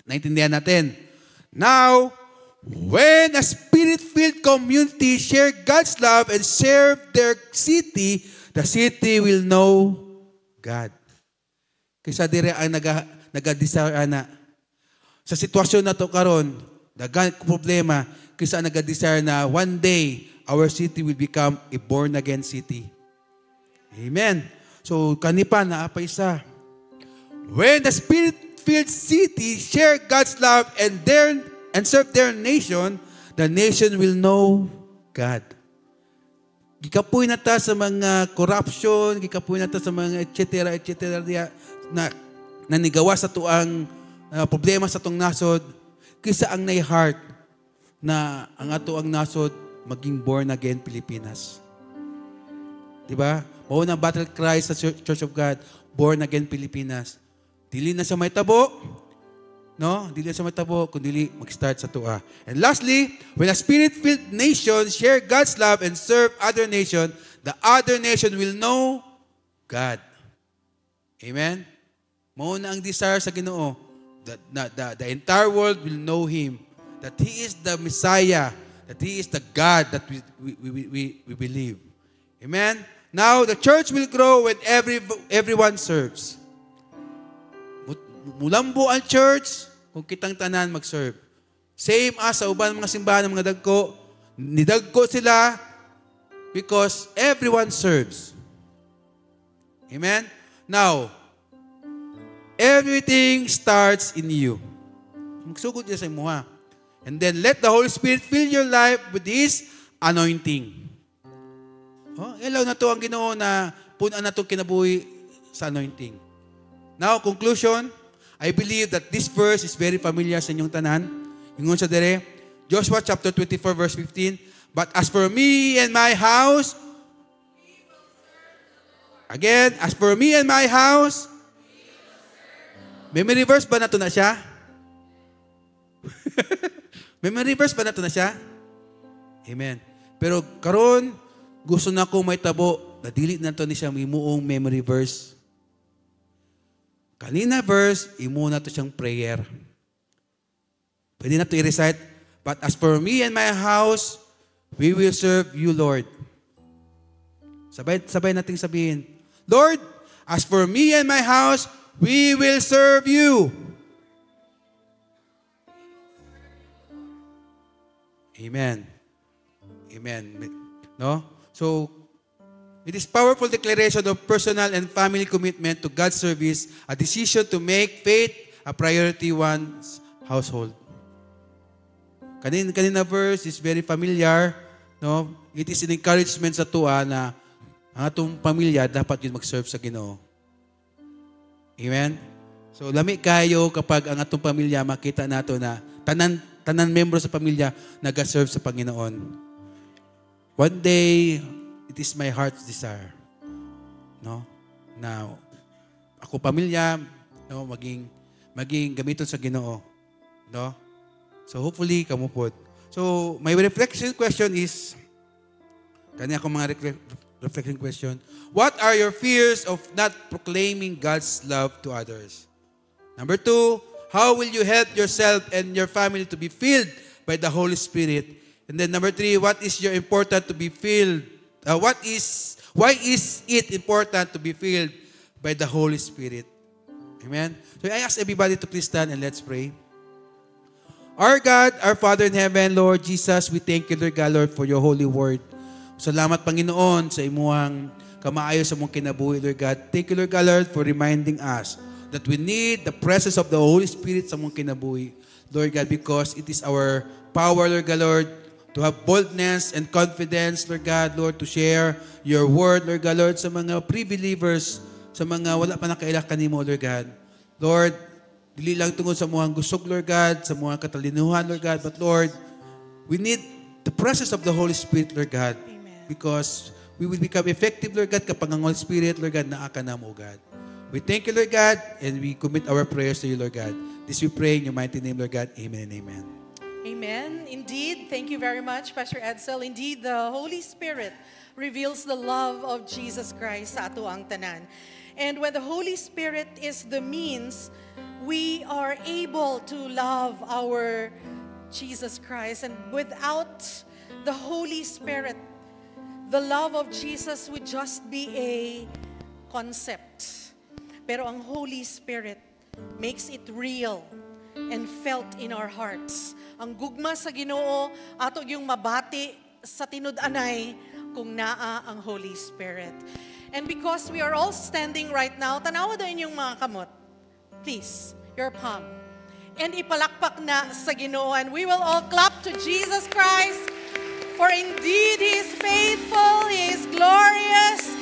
Naintindihan natin. Now, when a Spirit-filled community share God's love and serve their city, the city will know God. Kaysa dire ang nagadesire na sa sitwasyon na to karon, daghang problema, kaysa nagadesire na one day our city will become a born-again city. Amen. So kanipa na apa isa. When the Spirit-filled city share God's love and serve their nation, the nation will know God. Gikapoy na ta sa mga corruption, gikapoy na ta sa mga etc. na nanigawa sa tuang problema sa tong nasod, kisa ang nay heart na ang ato ang nasod maging born again Pilipinas. Diba? Mao na battle cry sa Church of God, born again Pilipinas. Dili na sa may tabo, no? Dili na sa may tabo, kundi mag-start sa tua. And lastly, when a Spirit-filled nation share God's love and serve other nation, the other nation will know God. Amen? Mao na ang desire sa Ginoo, that the entire world will know Him, that He is the Messiah, that He is the God that we believe. Amen? Now, the church will grow when everyone serves. Mulambo ang church kung kitang tanan mag-serve. Same as sa uban mga simbahan ng mga dagko, nidagko sila because everyone serves. Amen? Now, everything starts in you. Magsugod niya sa imuha. And then let the Holy Spirit fill your life with His anointing. Oh, ilaw na to ang Ginoo na punan na to kinabuhi sa anointing. Now, conclusion, I believe that this verse is very familiar sa inyong tanan. Ingon sa dire, Joshua chapter 24 verse 15, but as for me and my house, again, as for me and my house, memory verse ba na to na siya? Memory verse ba na to na siya? Amen. Pero karon gusto na ko may tabo, nadili na to ni siya imuong memory verse. Kanina verse, imo na to siyang prayer. Pwede na to i-recite, but as for me and my house, we will serve you, Lord. Sabay nating sabihin, Lord, as for me and my house, we will serve you. Amen. Amen. No? So, it is powerful declaration of personal and family commitment to God's service, a decision to make faith a priority one's household. Kanina verse is very familiar, no? It is an encouragement sa tuwa na ang atong pamilya dapat yun mag-serve sa Ginoo. Amen? So, lami kayo kapag ang atong pamilya makita nato na tanan membro sa pamilya nag-serve sa Panginoon. One day, it is my heart's desire, no? Na ako pamilya, no, maging gamiton sa Ginoo, no? So hopefully kamo pod. So my reflection question is kanya ako mga reflection question. What are your fears of not proclaiming God's love to others? Number 2, how will you help yourself and your family to be filled by the Holy Spirit? And then number 3, what is your important to be filled? Why is it important to be filled by the Holy Spirit? Amen? So I ask everybody to please stand and let's pray. Our God, our Father in heaven, Lord Jesus, we thank you, Lord God, Lord, for your holy word. Salamat, Panginoon, sa imuhang kamaayo sa mong kinabuhi, Lord God. Thank you, Lord God, Lord, for reminding us that we need the presence of the Holy Spirit sa mong kinabuhi, Lord God, because it is our power, Lord God, Lord, to have boldness and confidence, Lord God, Lord, to share your word, Lord God, Lord, sa mga pre-believers, sa mga wala pa nakailak kanimo, Lord God. Lord, dili lang tungod sa mga gusog, Lord God, sa mga katalinuhan, Lord God, but Lord, we need the presence of the Holy Spirit, Lord God, Amen. because we will become effective, Lord God, kapag ang Holy Spirit, Lord God, naaka na mo, God. We thank you, Lord God, and we commit our prayers to you, Lord God. This we pray in your mighty name, Lord God. Amen and amen. Amen. Indeed, thank you very much, Pastor Edsel. Indeed, the Holy Spirit reveals the love of Jesus Christ sa ato ang tanan. And when the Holy Spirit is the means, we are able to love our Jesus Christ. And without the Holy Spirit, the love of Jesus would just be a concept. Pero ang Holy Spirit makes it real and felt in our hearts. Ang gugma sa Ginoo ato yung mabati sa tinud-anay kung naa ang Holy Spirit. And because we are all standing right now, tanawa din yung mga kamot. Please, your palm. And ipalakpak na sa Ginoo. And we will all clap to Jesus Christ. For indeed, He is faithful, He is glorious,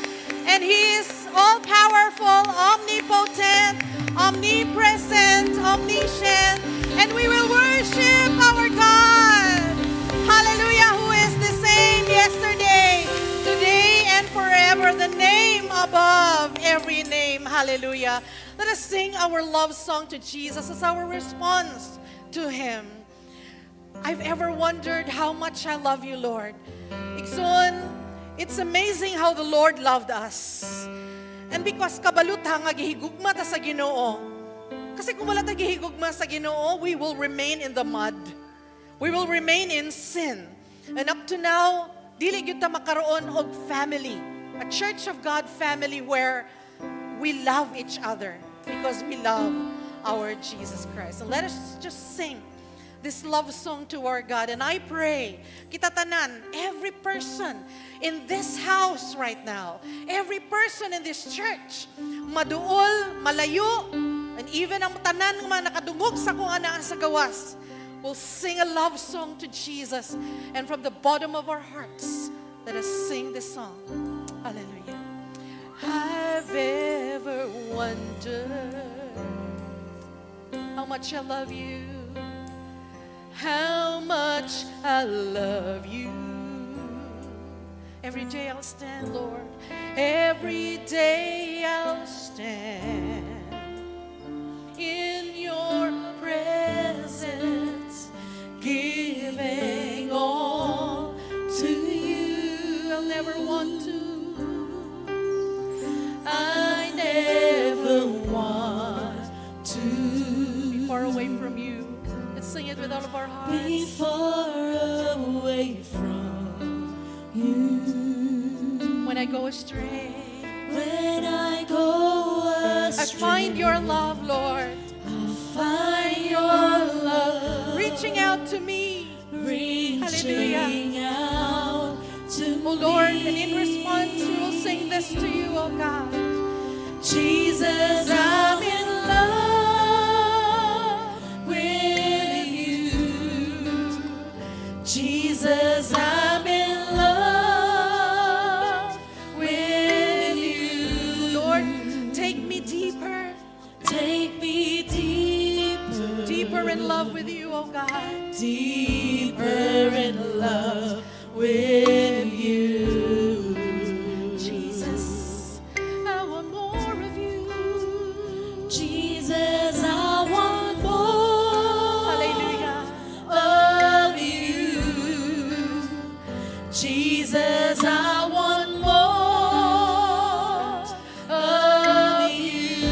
and He is all-powerful, omnipotent, omnipresent, omniscient. And we will worship our God. Hallelujah, who is the same yesterday, today, and forever. The name above every name. Hallelujah. Let us sing our love song to Jesus as our response to Him. I've ever wondered how much I love you, Lord. Igsoon, it's amazing how the Lord loved us. And because kabalut nga gihigugma ta sa Ginoo. Kasi kung wala ta gihigugma sa Ginoo, we will remain in the mud. We will remain in sin. And up to now, dili gyud ta makaroon og family, a Church of God family where we love each other because we love our Jesus Christ. And let us just sing this love song to our God. And I pray, kita tanan, every person in this house right now, every person in this church, maduol, malayo, and even ang tanan nga nakadungog sa kung anaan sa gawas, will sing a love song to Jesus. And from the bottom of our hearts, let us sing this song. Hallelujah. I've ever wondered how much I love you, how much I love you. Every day I'll stand, Lord. Every day I'll stand in your presence, giving all to you. I'll never want to. I never want to be far away from you. Let's sing it with all of our hearts. Be far away from you. When I go astray, When I go astray, I find your love, Lord, I find your love reaching out to me. reaching Hallelujah. out to Oh Lord, me. and in response, we will sing this to you, oh God. Jesus, I'm in love with you. Jesus, I'm in love with you. Lord, take me deeper, Take me deeper, deeper in love with you, oh God. deeper in love with you. Jesus, I want more of you. Jesus, I want more Hallelujah. of you. Jesus, I want more of you.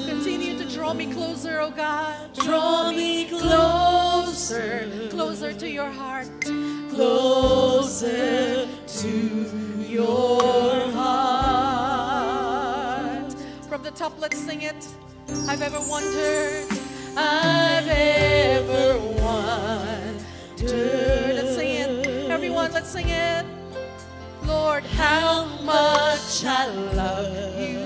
Continue to draw me closer, oh God. Draw me closer, Closer to your heart. closer to your heart. From the top, let's sing it. I've ever wondered. I've ever wondered. Let's sing it. Everyone, let's sing it. Lord, How much I love you.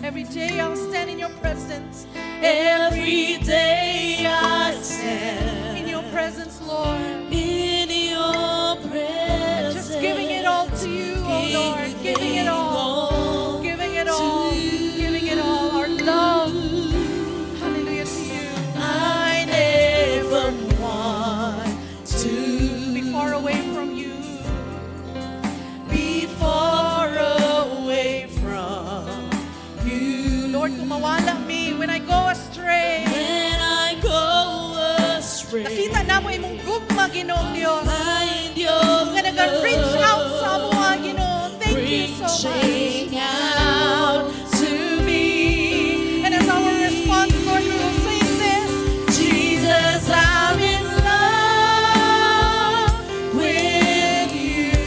every day I'll stand in your presence. Every day I stand In your presence, Lord. in your presence. Just giving it all to you, oh Lord. Giving it all. Giving it all. Giving it all. Our love. Hallelujah to you. I never want to Be far away from you. be far away from you. Lord, kumawala me when I go astray. When I go astray, Nakita Ginoong Diyos. Find your Nga nag-reach out sa mga Ginoo. Thank you so much. reaching out to me. And as our response, Lord, we will sing this. Jesus, I'm in love with you.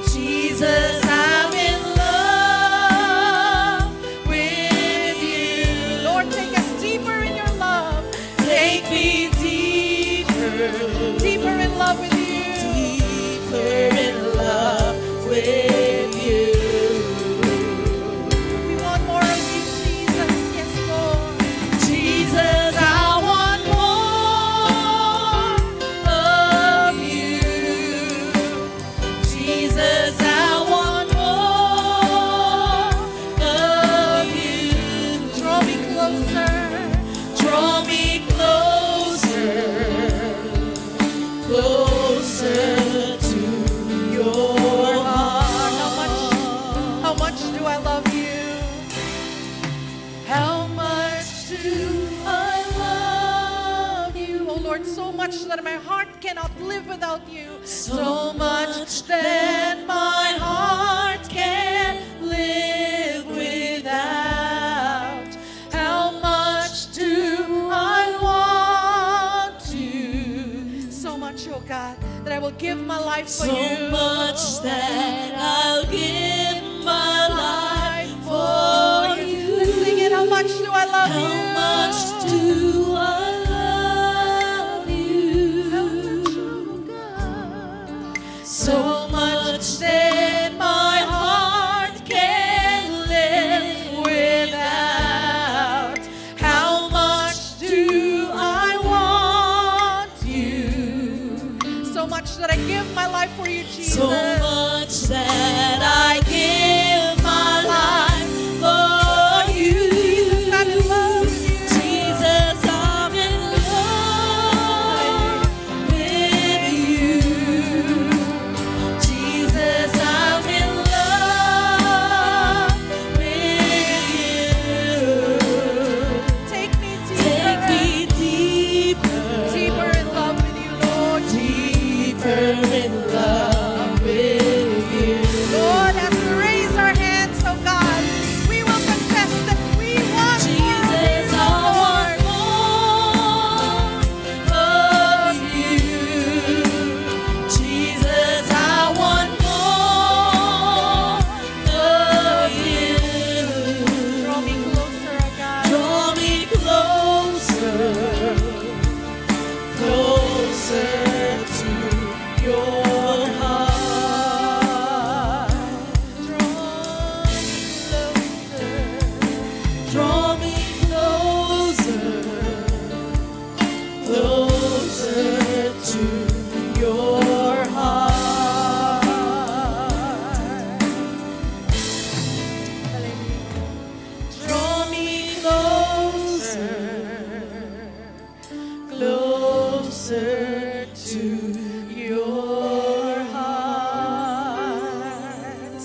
Jesus, I'm in love with you. Lord, take us deeper in your love. Take me deeper, Deeper in love with you. deeper in love with you. We want more of you, Jesus. Yes, Lord. Jesus, I want more of you. Jesus, I want more of you. Draw me closer. Draw me closer, closer to your heart. How much do I love you? How much do I love you? Oh Lord, so much that my heart cannot live without you. So much that my heart can't live without. How much do I want you? So much, oh God, that I will give my life for So you. much that I'll give my life for you. Let's sing it. How much do I love you? How much do I love you? Oh God. So much that my heart can live without. How much do I want you? So much that I give my life for you, Jesus. So much that I give my life for you. I'm in love with you. Jesus, I'm in love with you. Jesus, I'm in love with you. Take me Take me deeper, deeper in love with you, Lord. deeper in love with you. Lord, as we raise our hands, oh God, we will confess that we want Jesus, I more of want more of you. Jesus, I want more of you. Draw me closer, oh God. Draw me closer, closer to your heart. Draw me closer, closer to your heart. Draw me closer, closer to your Heart.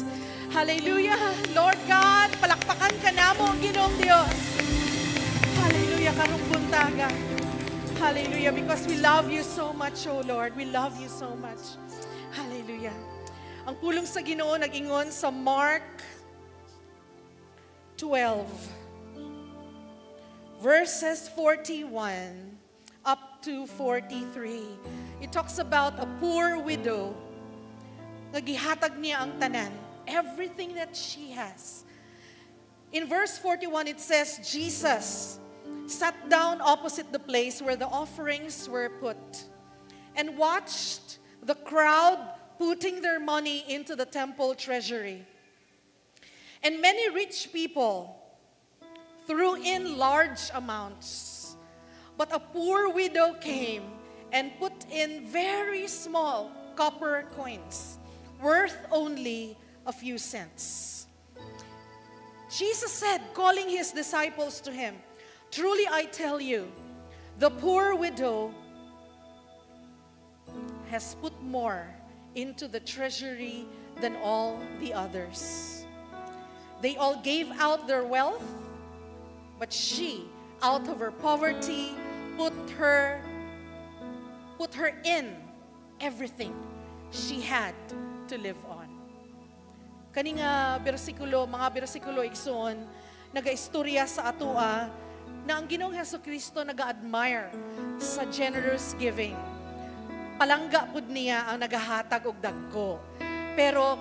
Hallelujah. Lord God, palakpakan ka namo ang Ginoong Dios. Hallelujah, karong buntaga. Hallelujah, because we love you so much, oh Lord. We love you so much. Hallelujah. Ang pulong sa Ginoo nag-ingon sa Mark 12, verses 41 up to 43. It talks about a poor widow. Nagihatag niya ang tanan, everything that she has. In verse 41, it says, Jesus sat down opposite the place where the offerings were put and watched the crowd putting their money into the temple treasury. And many rich people threw in large amounts. But a poor widow came and put in very small copper coins, worth only a few cents. Jesus said, calling his disciples to him, "Truly I tell you, the poor widow has put more into the treasury than all the others. They all gave out their wealth, but she, out of her poverty, put put her in everything she had to live on. Kani nga mga bersikulo igsoon, nagaistorya sa atoa na ang Ginoong Hesukristo naga-admire sa generous giving. Palangga pud niya ang nagahatag og dagko. Pero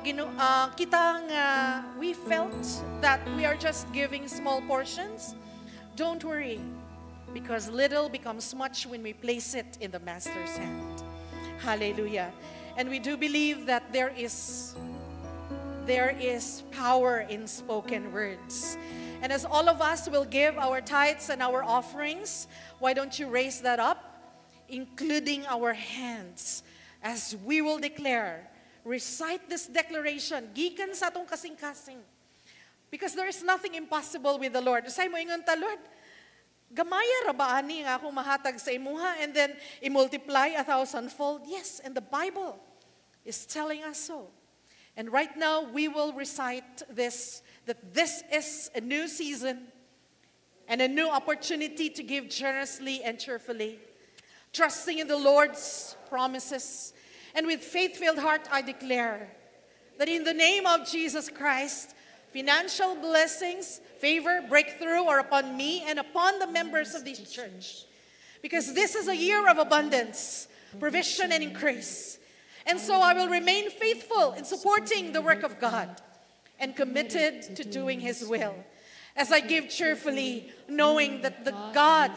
we felt that we are just giving small portions. Don't worry, because little becomes much when we place it in the Master's hand. Hallelujah. And we do believe that there is power in spoken words. And as all of us will give our tithes and our offerings, why don't you raise that up, including our hands, as we will declare, recite this declaration, gikan sa atong kasing-kasing. Because there is nothing impossible with the Lord. Say mo ingon ta, Lord, gamaya ra ba ani nga akong mahatag sa imuha and then i-multiply 1,000-fold? Yes, and the Bible is telling us so. And right now, we will recite this, that this is a new season and a new opportunity to give generously and cheerfully, trusting in the Lord's promises. And with faith-filled heart, I declare that in the name of Jesus Christ, financial blessings, favor, breakthrough are upon me and upon the members of this church. Because this is a year of abundance, provision, and increase. And so I will remain faithful in supporting the work of God and committed to doing His will. As I give cheerfully, knowing that the God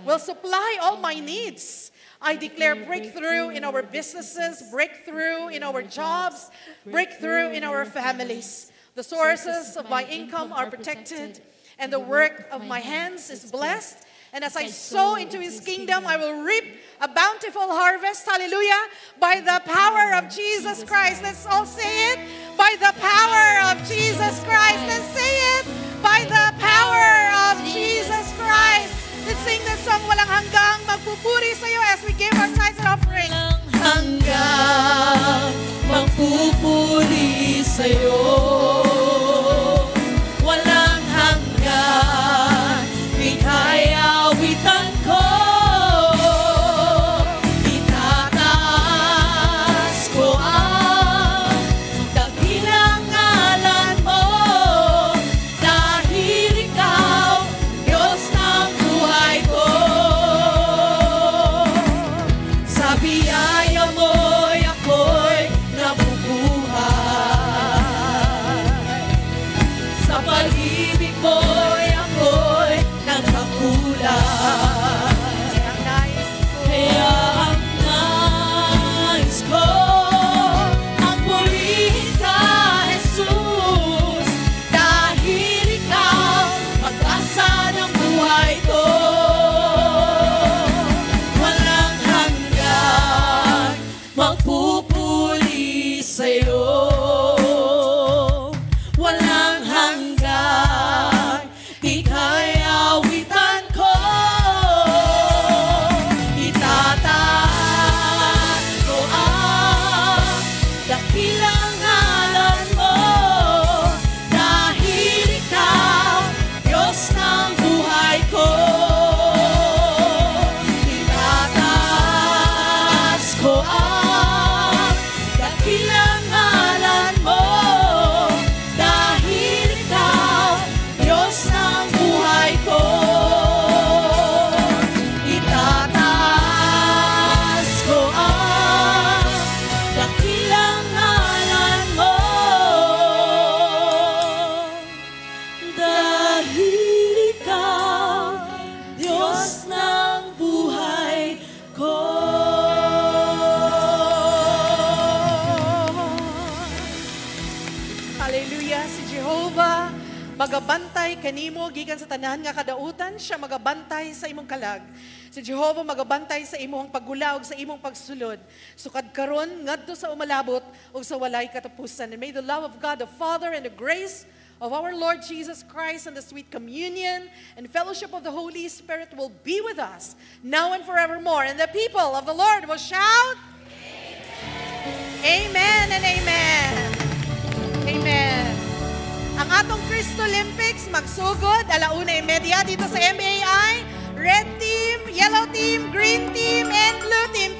will supply all my needs. I declare breakthrough in our businesses, breakthrough in our jobs, breakthrough in our families. The sources of my income are protected, and the work of my hands is blessed. And as I sow into His kingdom, I will reap a bountiful harvest. Hallelujah. By the power of Jesus Christ. Let's all say it. By the power of Jesus Christ. Let's say it. By the power of Jesus Christ. Let's sing the song, Walang Hanggang. Magpupuri sa'yo as we give our tithes and offerings. Hanggang magpupuri sa'yo. Walang hanggan, ika'y awitan ko. Itataas ko ang dakilang ngalan mo. Dahil ikaw, Diyos ng buhay ko. Sa biyaya mo'y ako'y nabubuhay. Sa pag-ibig mo'y ako'y nagkakulay. Kaya ang nais ko, ang purihin ka, Jesus. Dahil ikaw, pag-asa ng buhay ko. Walang hanggan, magpupuli sa'yo. Walang hanggan, ika'y awitan ko. Itataas ko ang dakilang ngalan mo. Dahil ikaw, Diyos ng buhay ko. Itataas ko ang dakilang ngalan mo. Dahil ikaw, Diyos ng buhay ko. Itataas ko ang dakilang ngalan mo. Dahil ikaw, Diyos ng buhay ko. Hallelujah. Si Jehovah magabantay kanimo gikan sa tanan nga kadautan, siya magabantay sa imong kalag. Si Jehovah magabantay sa imong paggula ug sa imong pagsulod. Sukad karon ngadto sa umalabot ug sa walay katapusan. And may the love of God the Father and the grace of our Lord Jesus Christ and the sweet communion and fellowship of the Holy Spirit will be with us now and forevermore. And the people of the Lord will shout, Amen and amen. Amen. Ang atong Cristo Olympics magsugod 1:30 dito sa MAI. Red team, yellow team, green team, and blue team.